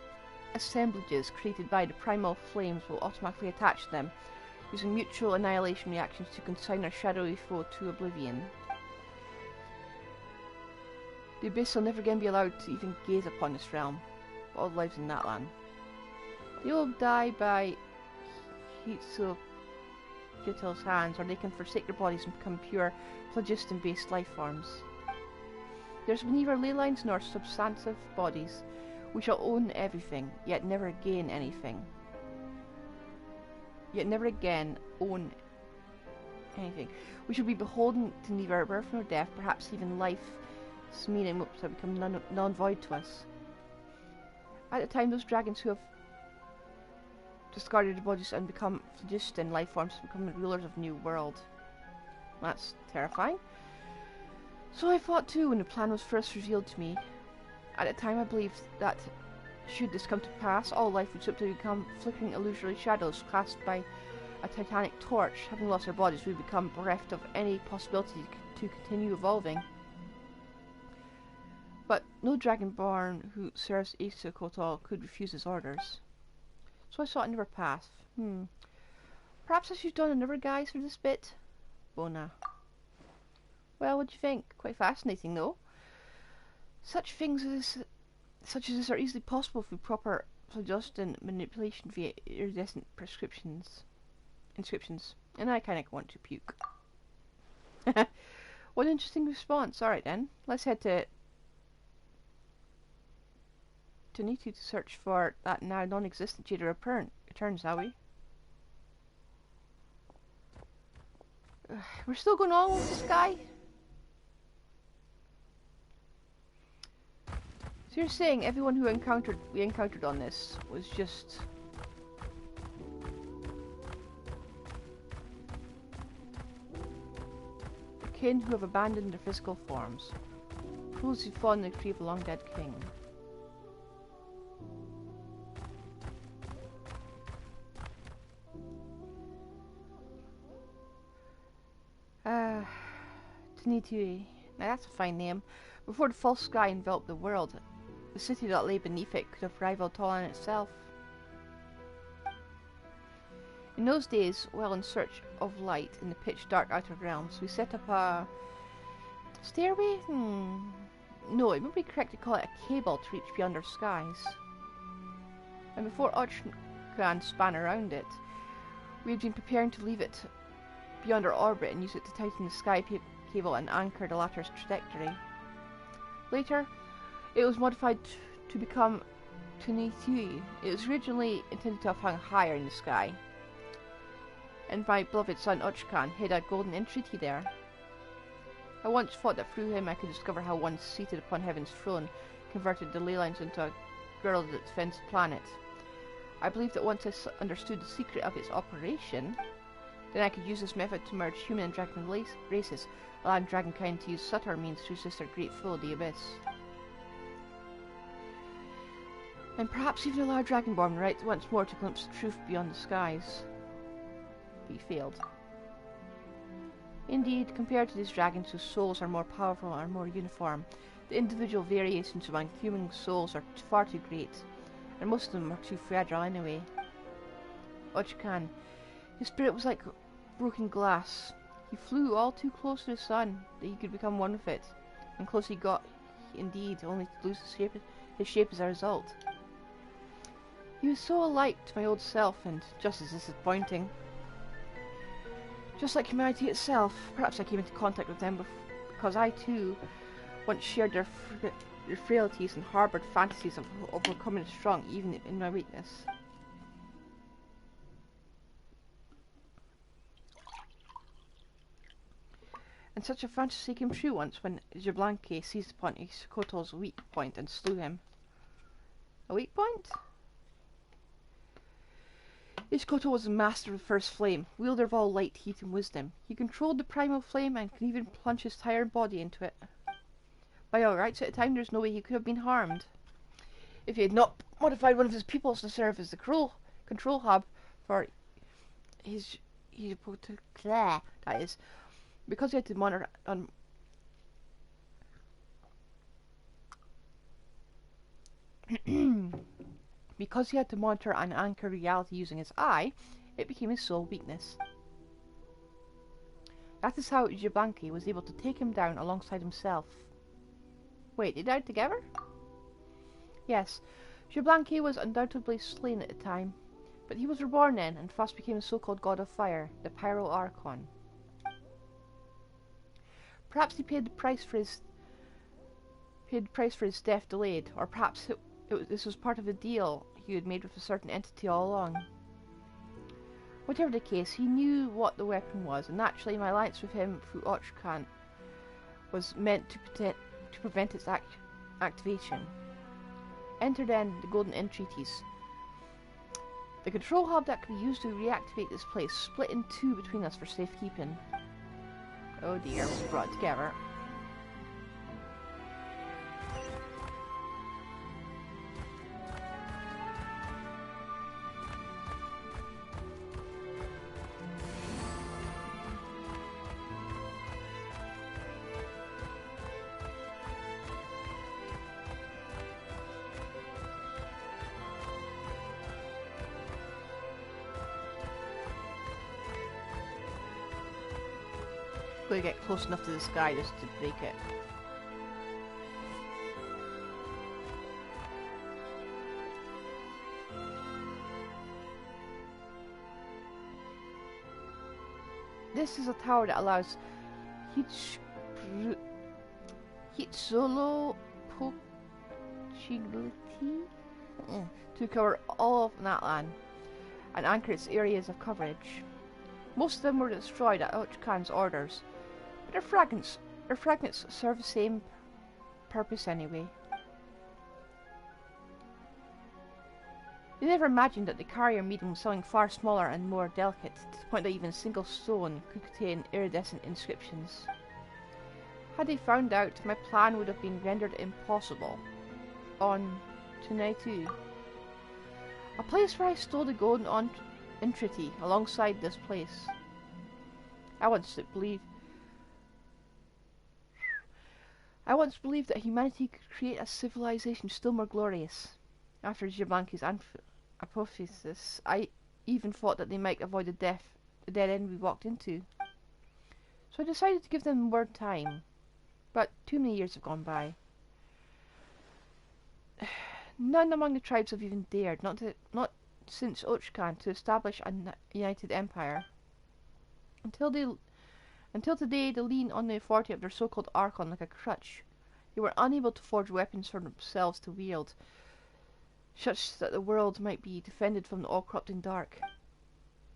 assemblages created by the primal flames will automatically attach to them, using mutual annihilation reactions to consign our shadowy foe to oblivion. The abyss will never again be allowed to even gaze upon this realm, but all lives in Natlan. They will die by Kseudo's hands, or they can forsake their bodies and become pure phlogiston-based life forms. There's neither ley lines nor substantive bodies. We shall own everything, yet never gain anything. Yet never again own anything. We shall be beholden to neither birth nor death, perhaps even life's meaning will become non-void to us. At the time, those dragons who have discarded their bodies and become phlogiston life forms become the rulers of the new world. That's terrifying. So I thought too when the plan was first revealed to me. At the time I believed that should this come to pass, all life would simply become flickering illusory shadows cast by a titanic torch. Having lost our bodies, we become bereft of any possibility to continue evolving. But no dragonborn who serves Kseudonym could refuse his orders. So I sought another path. Perhaps I should have done another guise for this bit? Bona. Well, what do you think? Quite fascinating, though. Such things as such as this are easily possible through proper phlogiston manipulation via iridescent inscriptions. And I kinda want to puke. What an interesting response. Alright then, let's head to Tunitu to search for that now non-existent Jade return, shall we? We're still going all over the sky? So you're saying everyone who we encountered on this was just the kin who have abandoned their physical forms, fools who fought in the tree of a long dead king. Tunitu. Now that's a fine name. Before the false sky enveloped the world, the city that lay beneath it could have rivaled Tolan itself. In those days, while in search of light in the pitch-dark outer realms, we set up a stairway? No, it would be correct to call it a cable to reach beyond our skies. And before Ochkan span around it, we had been preparing to leave it beyond our orbit and use it to tighten the sky cable and anchor the latter's trajectory. Later, it was modified to become Tunitu. It was originally intended to have hung higher in the sky, and my beloved son Ochkan hid a golden entreaty there. I once thought that through him I could discover how one seated upon heaven's throne converted the ley lines into a girdle that defends the planet. I believed that once I understood the secret of its operation, then I could use this method to merge human and dragon races, allowing dragonkind to use subtler means to resist their great foe, the Abyss. And perhaps even allow Dragonborn right once more to glimpse the truth beyond the skies. But he failed. Indeed, compared to these dragons whose souls are more powerful and more uniform, the individual variations among human souls are far too great, and most of them are too fragile anyway. Ochkan, his spirit was like broken glass. He flew all too close to the sun that he could become one with it, and close he got, indeed, only to lose his shape as a result. He was so alike to my old self, and just as disappointing. Just like humanity itself, perhaps I came into contact with them because I too once shared their frailties and harboured fantasies of overcoming the strong even in my weakness. And such a fantasy came true once when Jablanque seized upon Iskoto's weak point and slew him. A weak point? Iskoto was the master of the first flame, wielder of all light, heat and wisdom. He controlled the primal flame and could even plunge his tired body into it. By all rights at the time, there's no way he could have been harmed. If he had not modified one of his pupils to serve as the control hub for his that is, because he had to monitor because he had to monitor and anchor reality using his eye, it became his sole weakness. That is how Jablanque was able to take him down alongside himself. Wait, they died together? Yes, Jablanque was undoubtedly slain at the time, but he was reborn then and fast became the so-called god of fire, the Pyro Archon. Perhaps he paid the price for his death delayed, or perhaps this was part of a deal he had made with a certain entity all along. Whatever the case, he knew what the weapon was, and naturally my alliance with him through Ochkan was meant to prevent its activation. Enter then the Golden Entreaties. The control hub that could be used to reactivate this place split in two between us for safekeeping. Oh dear, we brought it together. Going to get close enough to the sky just to break it. This is a tower that allows Kseudonym to cover all of Natlan and anchor its areas of coverage. Most of them were destroyed at Ochkan's orders, but their fragments serve the same purpose anyway. They never imagined that the carrier medium was something far smaller and more delicate, to the point that even a single stone could contain iridescent inscriptions. Had they found out, my plan would have been rendered impossible. On to Naitu, a place where I stole the golden entreaty alongside this place. I once believed that humanity could create a civilization still more glorious. After Jablanki's apophysis, I even thought that they might avoid the dead end we walked into. So I decided to give them more time. But too many years have gone by. None among the tribes have even dared, not since Ochkan, to establish a united empire. Until today, they lean on the authority of their so-called Archon like a crutch. They were unable to forge weapons for themselves to wield, such that the world might be defended from the all-corrupting dark.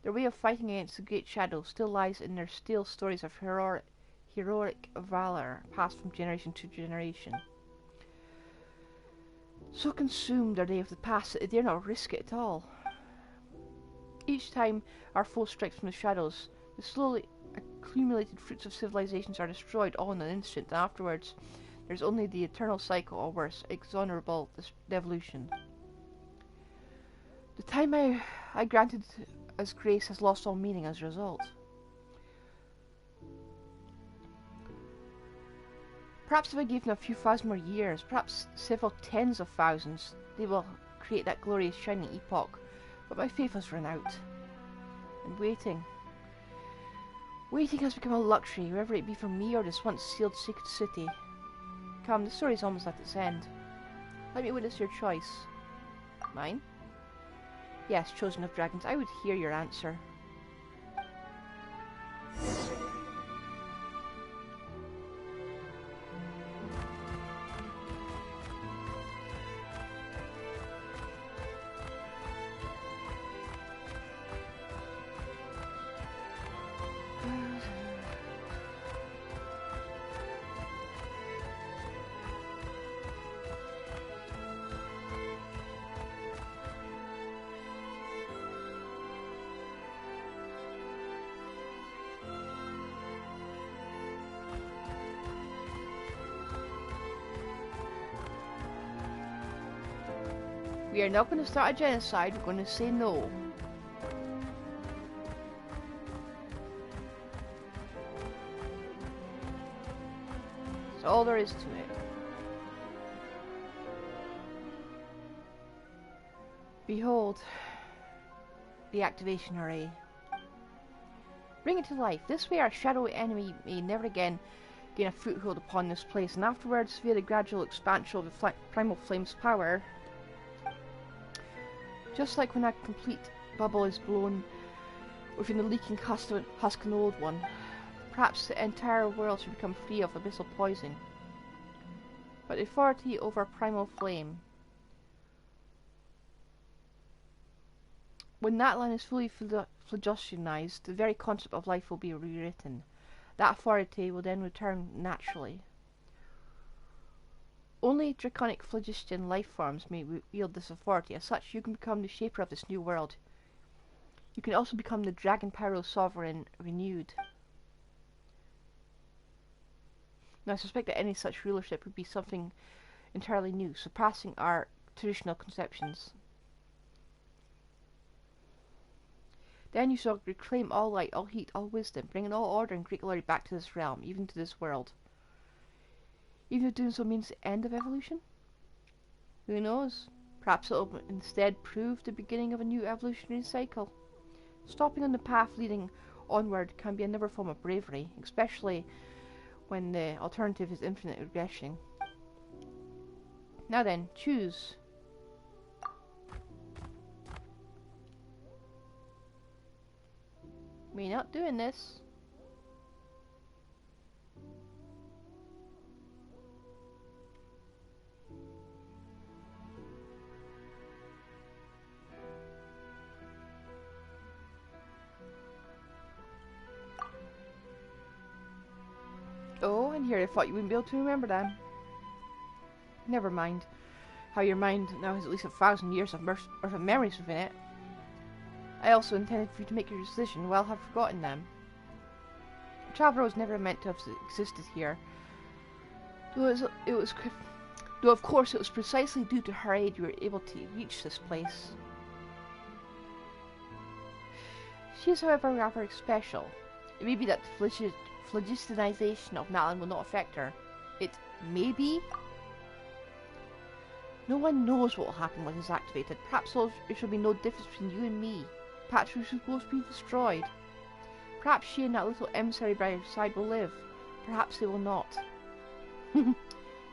Their way of fighting against the Great Shadow still lies in their stale stories of heroic valor passed from generation to generation. So consumed are they of the past that they dare not risk it at all. Each time our foe strikes from the shadows, the slowly accumulated fruits of civilizations are destroyed all in an instant, and afterwards there's only the eternal cycle, or worse, exonerable devolution. The time I granted as grace has lost all meaning as a result. Perhaps if I give them a few thousand more years, perhaps several tens of thousands, they will create that glorious shining epoch, but my faith has run out. And waiting has become a luxury, whether it be for me or this once sealed secret city. Come, the story's almost at its end. Let me witness your choice. Mine? Yes, chosen of dragons, I would hear your answer. We are not going to start a genocide, we're going to say no. That's all there is to it. Behold, the activation array. Bring it to life. This way our shadowy enemy may never again gain a foothold upon this place, and afterwards, via the gradual expansion of the primal flame's power, just like when a complete bubble is blown within the leaking husk of an old one, perhaps the entire world should become free of abyssal poison. But the authority over primal flame. When that line is fully phlogistianized, the very concept of life will be rewritten. That authority will then return naturally. Only draconic phlogistian life forms may wield this authority. As such, you can become the shaper of this new world. You can also become the Dragon Pyro Sovereign renewed. Now, I suspect that any such rulership would be something entirely new, surpassing our traditional conceptions. Then you shall reclaim all light, all heat, all wisdom, bringing all order and great glory back to this realm, even to this world. Even if doing so means the end of evolution? Who knows? Perhaps it will instead prove the beginning of a new evolutionary cycle. Stopping on the path leading onward can be another form of bravery, especially when the alternative is infinite regression. Now then, choose. We're not doing this. here, I thought you wouldn't be able to remember them. Never mind how your mind now has at least 1,000 years of memories within it. I also intended for you to make your decision while have forgotten them. A traveller was never meant to have existed here. Though of course it was precisely due to her aid you were able to reach this place. She is, however, rather special. It may be that the phlogistonization of Malin will not affect her. It may be. No one knows what will happen when it is activated. Perhaps there shall be no difference between you and me. Perhaps we shall both be destroyed. Perhaps she and that little emissary by her side will live. Perhaps they will not.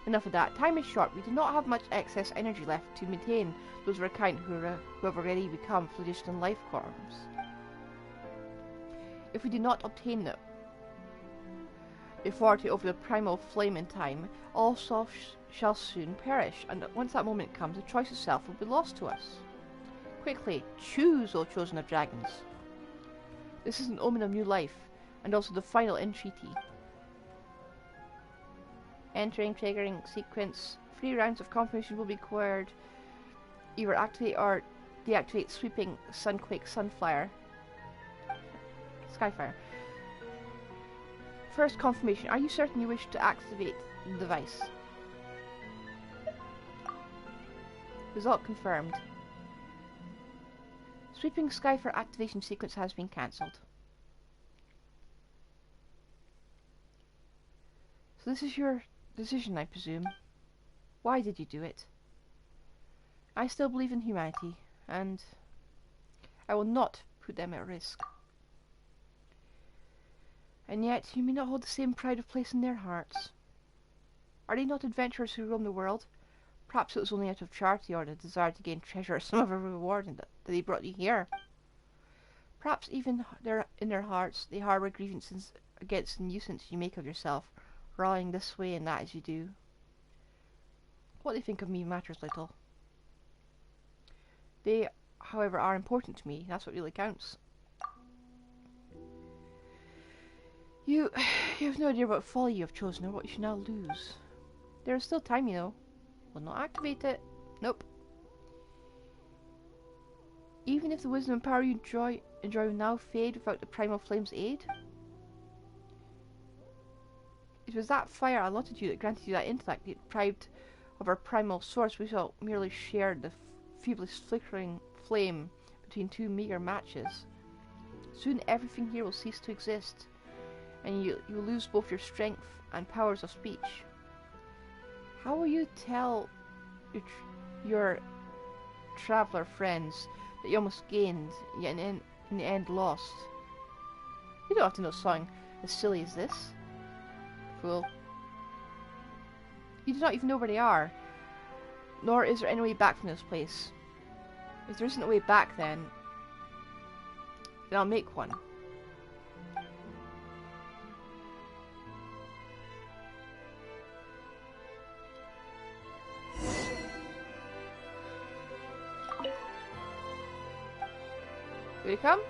Enough of that. Time is short. We do not have much excess energy left to maintain those of our kind who have already become phlogiston life forms. If we do not obtain the authority over the primal flame in time, all souls shall soon perish, and once that moment comes, the choice itself will be lost to us. Quickly, choose, O chosen of dragons. This is an omen of new life, and also the final entreaty. Entering triggering sequence. 3 rounds of confirmation will be required. Either activate or deactivate sweeping Sunquake Skyfire. First confirmation. Are you certain you wish to activate the device? Result confirmed. Sweeping Skyfire activation sequence has been cancelled. So this is your decision, I presume. Why did you do it? I still believe in humanity, and I will not put them at risk. And yet, you may not hold the same pride of place in their hearts. Are they not adventurers who roam the world? Perhaps it was only out of charity or the desire to gain treasure or some other reward that they brought you here. Perhaps even in their hearts they harbour grievances against the nuisance you make of yourself, rallying this way and that as you do. What they think of me matters little. They, however, are important to me. That's what really counts. You have no idea what folly you have chosen or what you should now lose. There is still time, you know. Will not activate it. Nope. Even if the wisdom and power you enjoy will now fade without the primal flame's aid. It was that fire allotted you that granted you that intellect, deprived of our primal source. We shall merely share the feeblest flickering flame between 2 meager matches. Soon everything here will cease to exist, and you will lose both your strength and powers of speech. How will you tell your traveller friends that you almost gained, yet in the end lost? You don't have to know something as silly as this. Fool. You do not even know where they are, nor is there any way back from this place. If there isn't a way back, then I'll make one. Here you come.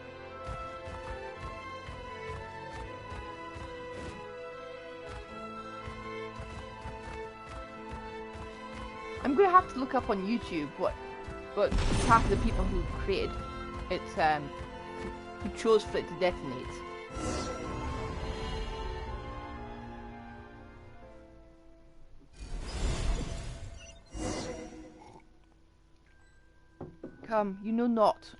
I'm gonna have to look up on YouTube what half of the people who created it who chose for it to detonate. Come, you know not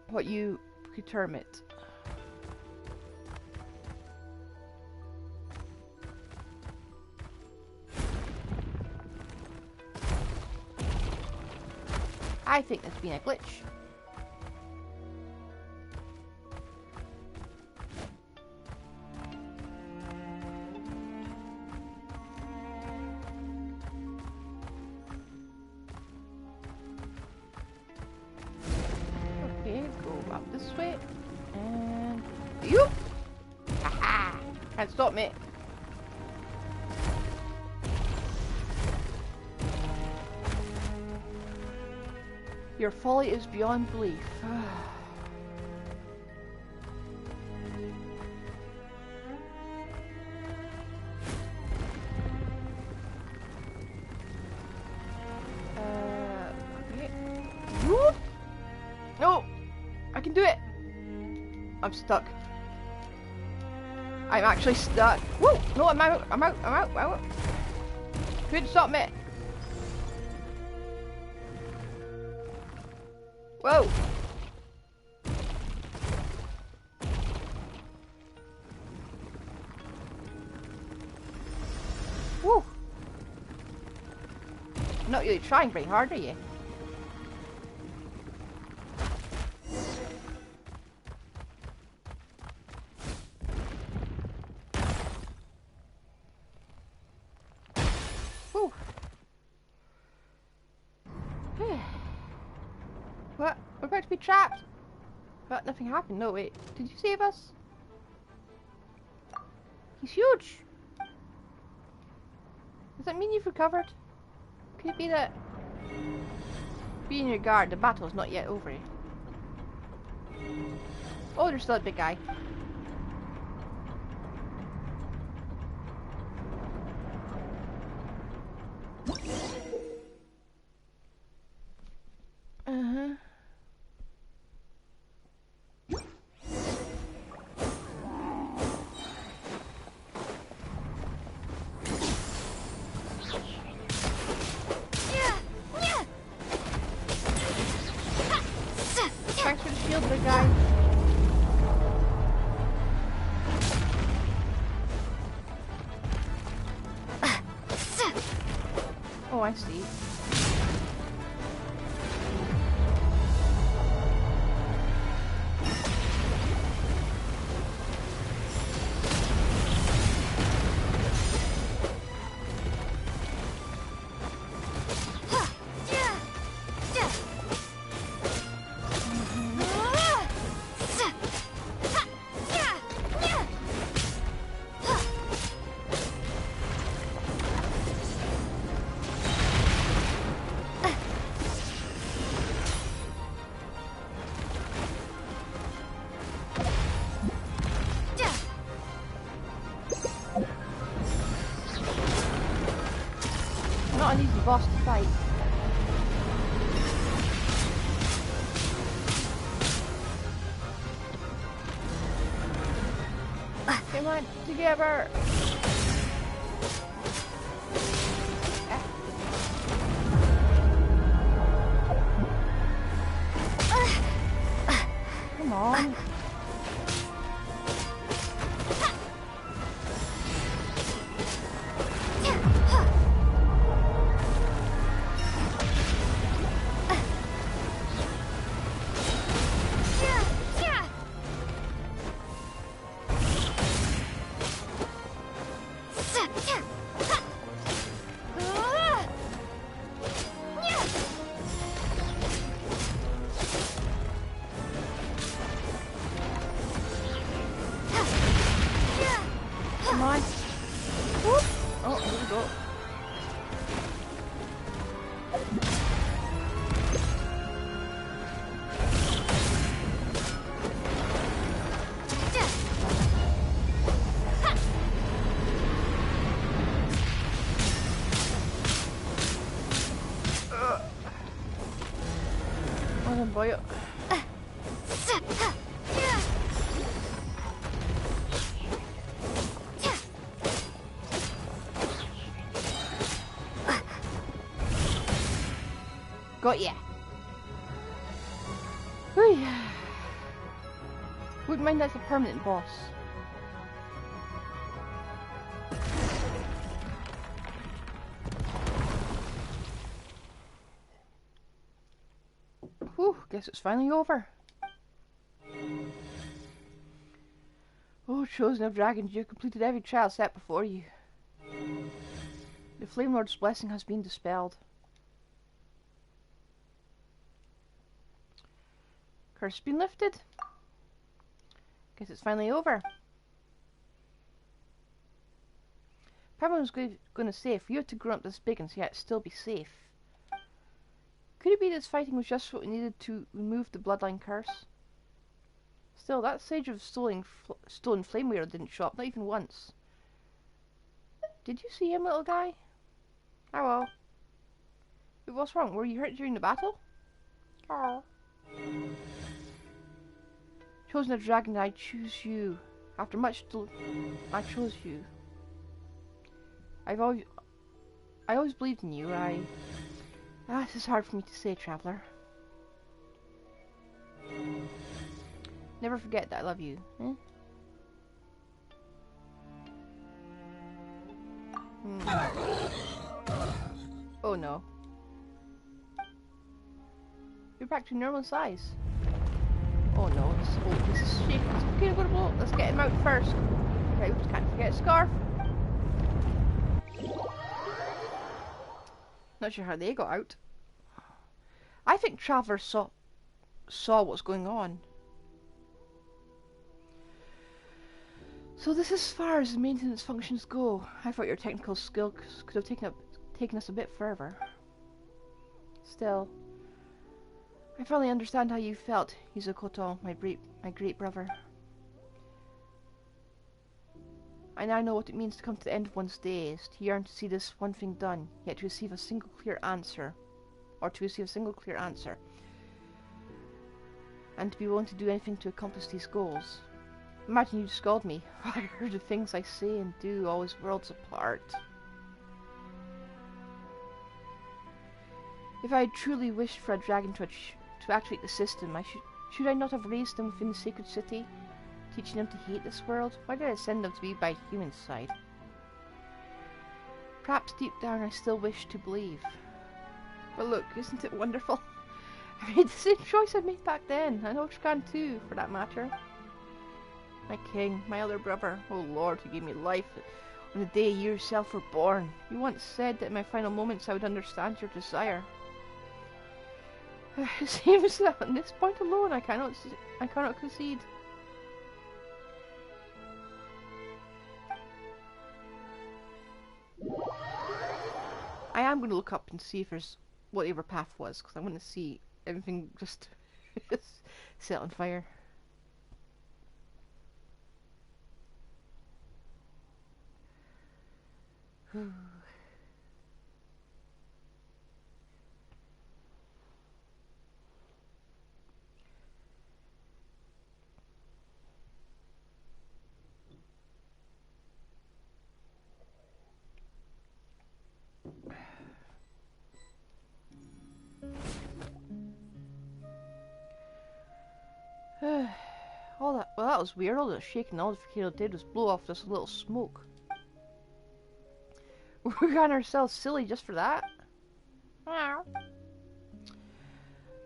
what you could term it. I think there's been a glitch. Okay, go up this way. And you! Haha! Can't stop me. Your folly is beyond belief. do it! I'm stuck. I'm actually stuck. Whoa! No, I'm out. I'm out. I'm out. I'm out. Couldn't stop me. Whoa! Woo! Not really trying very hard, are you? Woo! What? We're about to be trapped! But nothing happened. No, wait. Did you save us? He's huge! Does that mean you've recovered? Could it be that... Be in your guard, the battle's not yet over. Oh, there's still a big guy. Uh-huh. Thanks for the shield, big guy. Oh, I see. Not an easy boss to fight. Come on, together! Come on. Come on. Whoop. Oh, here we go. Well then, boy. Got ya. Wouldn't mind that's a permanent boss. Whew, guess it's finally over. Oh, chosen of dragons, you have completed every trial set before you. The Flame Lord's blessing has been dispelled. Curse been lifted. Guess it's finally over. Pablo was going to say, if you had to grow up this big and yet still be safe. Could it be this fighting was just what we needed to remove the bloodline curse? Still, that sage of stolen flameware didn't show up, not even once. Did you see him, little guy? Oh well. What's wrong? Were you hurt during the battle? Oh. Chosen a dragon, I choose you. After much I chose you. I always believed in you. This is hard for me to say, traveler. Never forget that I love you. Eh? Oh no. You're back to normal size. Oh no, this is shaking. Okay, I'm gonna blow. Let's get him out first. Right, oops, can't forget a scarf. Not sure how they got out. I think Traveller saw what's going on. So this is as far as the maintenance functions go. I thought your technical skills could have taken us a bit further. Still, I finally understand how you felt, Izukoto, my great brother. I now know what it means to come to the end of one's days, to yearn to see this one thing done, yet to receive a single clear answer. And to be willing to do anything to accomplish these goals. Imagine you scold me. I heard the things I say and do, always worlds apart. If I had truly wished for a dragon to activate the system, should I not have raised them within the sacred city, teaching them to hate this world? Why did I send them to be by human side? Perhaps deep down I still wish to believe. But look, isn't it wonderful? I made the same choice I made back then, and Oshkan too, for that matter. My king, my elder brother, oh Lord, who gave me life on the day you yourself were born. You once said that in my final moments I would understand your desire. It seems that on this point alone I cannot concede. I am going to look up and see if there's whatever path was, because I want to see everything just set on fire. Well, that was weird. All that shaking all the volcano did was blow off this little smoke. We got ourselves silly just for that. Not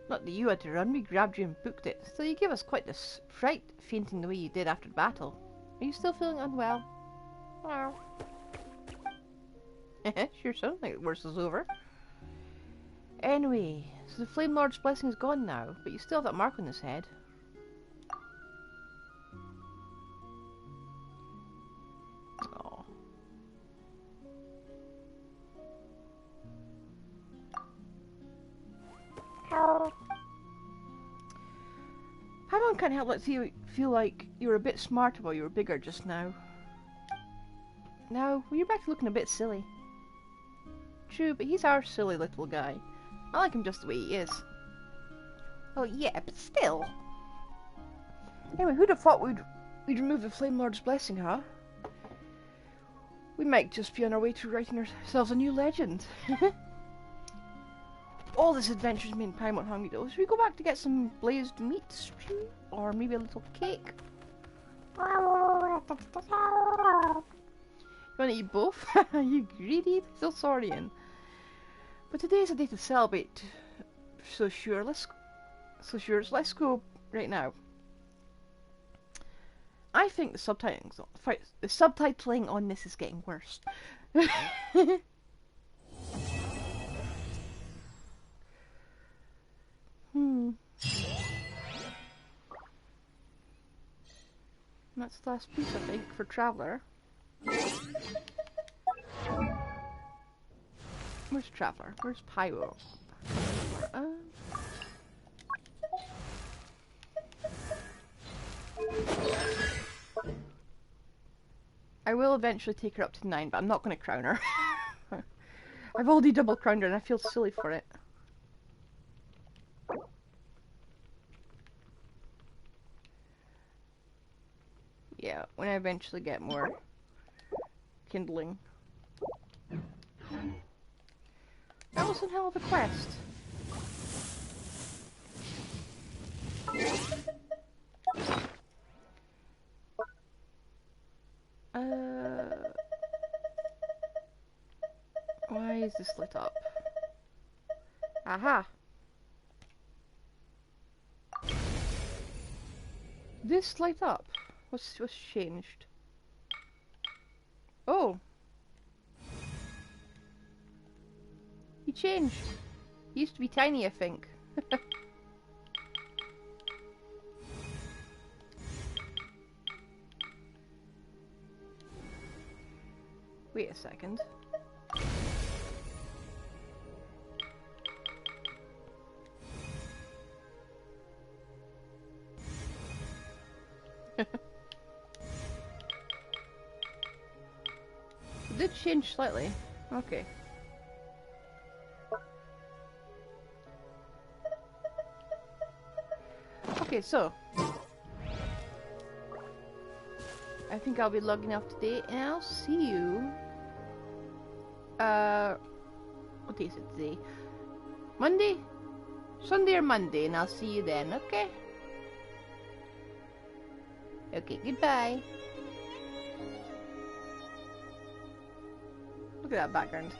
that you had to run, we grabbed you and booked it. Still, you gave us quite the fright, fainting the way you did after the battle. Are you still feeling unwell? Sure sounds like the worst is over. Anyway, so the Flame Lord's blessing is gone now, but you still have that mark on his head. Oh. Paimon can't help but feel like you were a bit smarter while you were bigger just now. Now, well, you're back to looking a bit silly. True, but he's our silly little guy. I like him just the way he is. Oh yeah, but still. Anyway, who'd have thought we'd remove the Flame Lord's blessing, huh? We might just be on our way to writing ourselves a new legend. All this adventure's made Paimon hungry though. Should we go back to get some blazed meat stew? Or maybe a little cake? You wanna eat both? You greedy little saurian. But today's a day to celebrate. So let's go right now. I think the subtitling on this is getting worse. That's the last piece, I think, for Traveller. Where's Traveller? Where's Pyro? I will eventually take her up to 9, but I'm not going to crown her. I've already double crowned her and I feel silly for it. Yeah, when I eventually get more kindling. That was one hell of a quest. Why is this lit up? Aha! This light up? What's changed? Oh! He changed. He used to be tiny, I think. Wait a second. It did change slightly. Okay. Okay, so I think I'll be logging off today, and I'll see you. What day is it today? Monday? Sunday or Monday, and I'll see you then, okay? Okay, goodbye. Look at that background.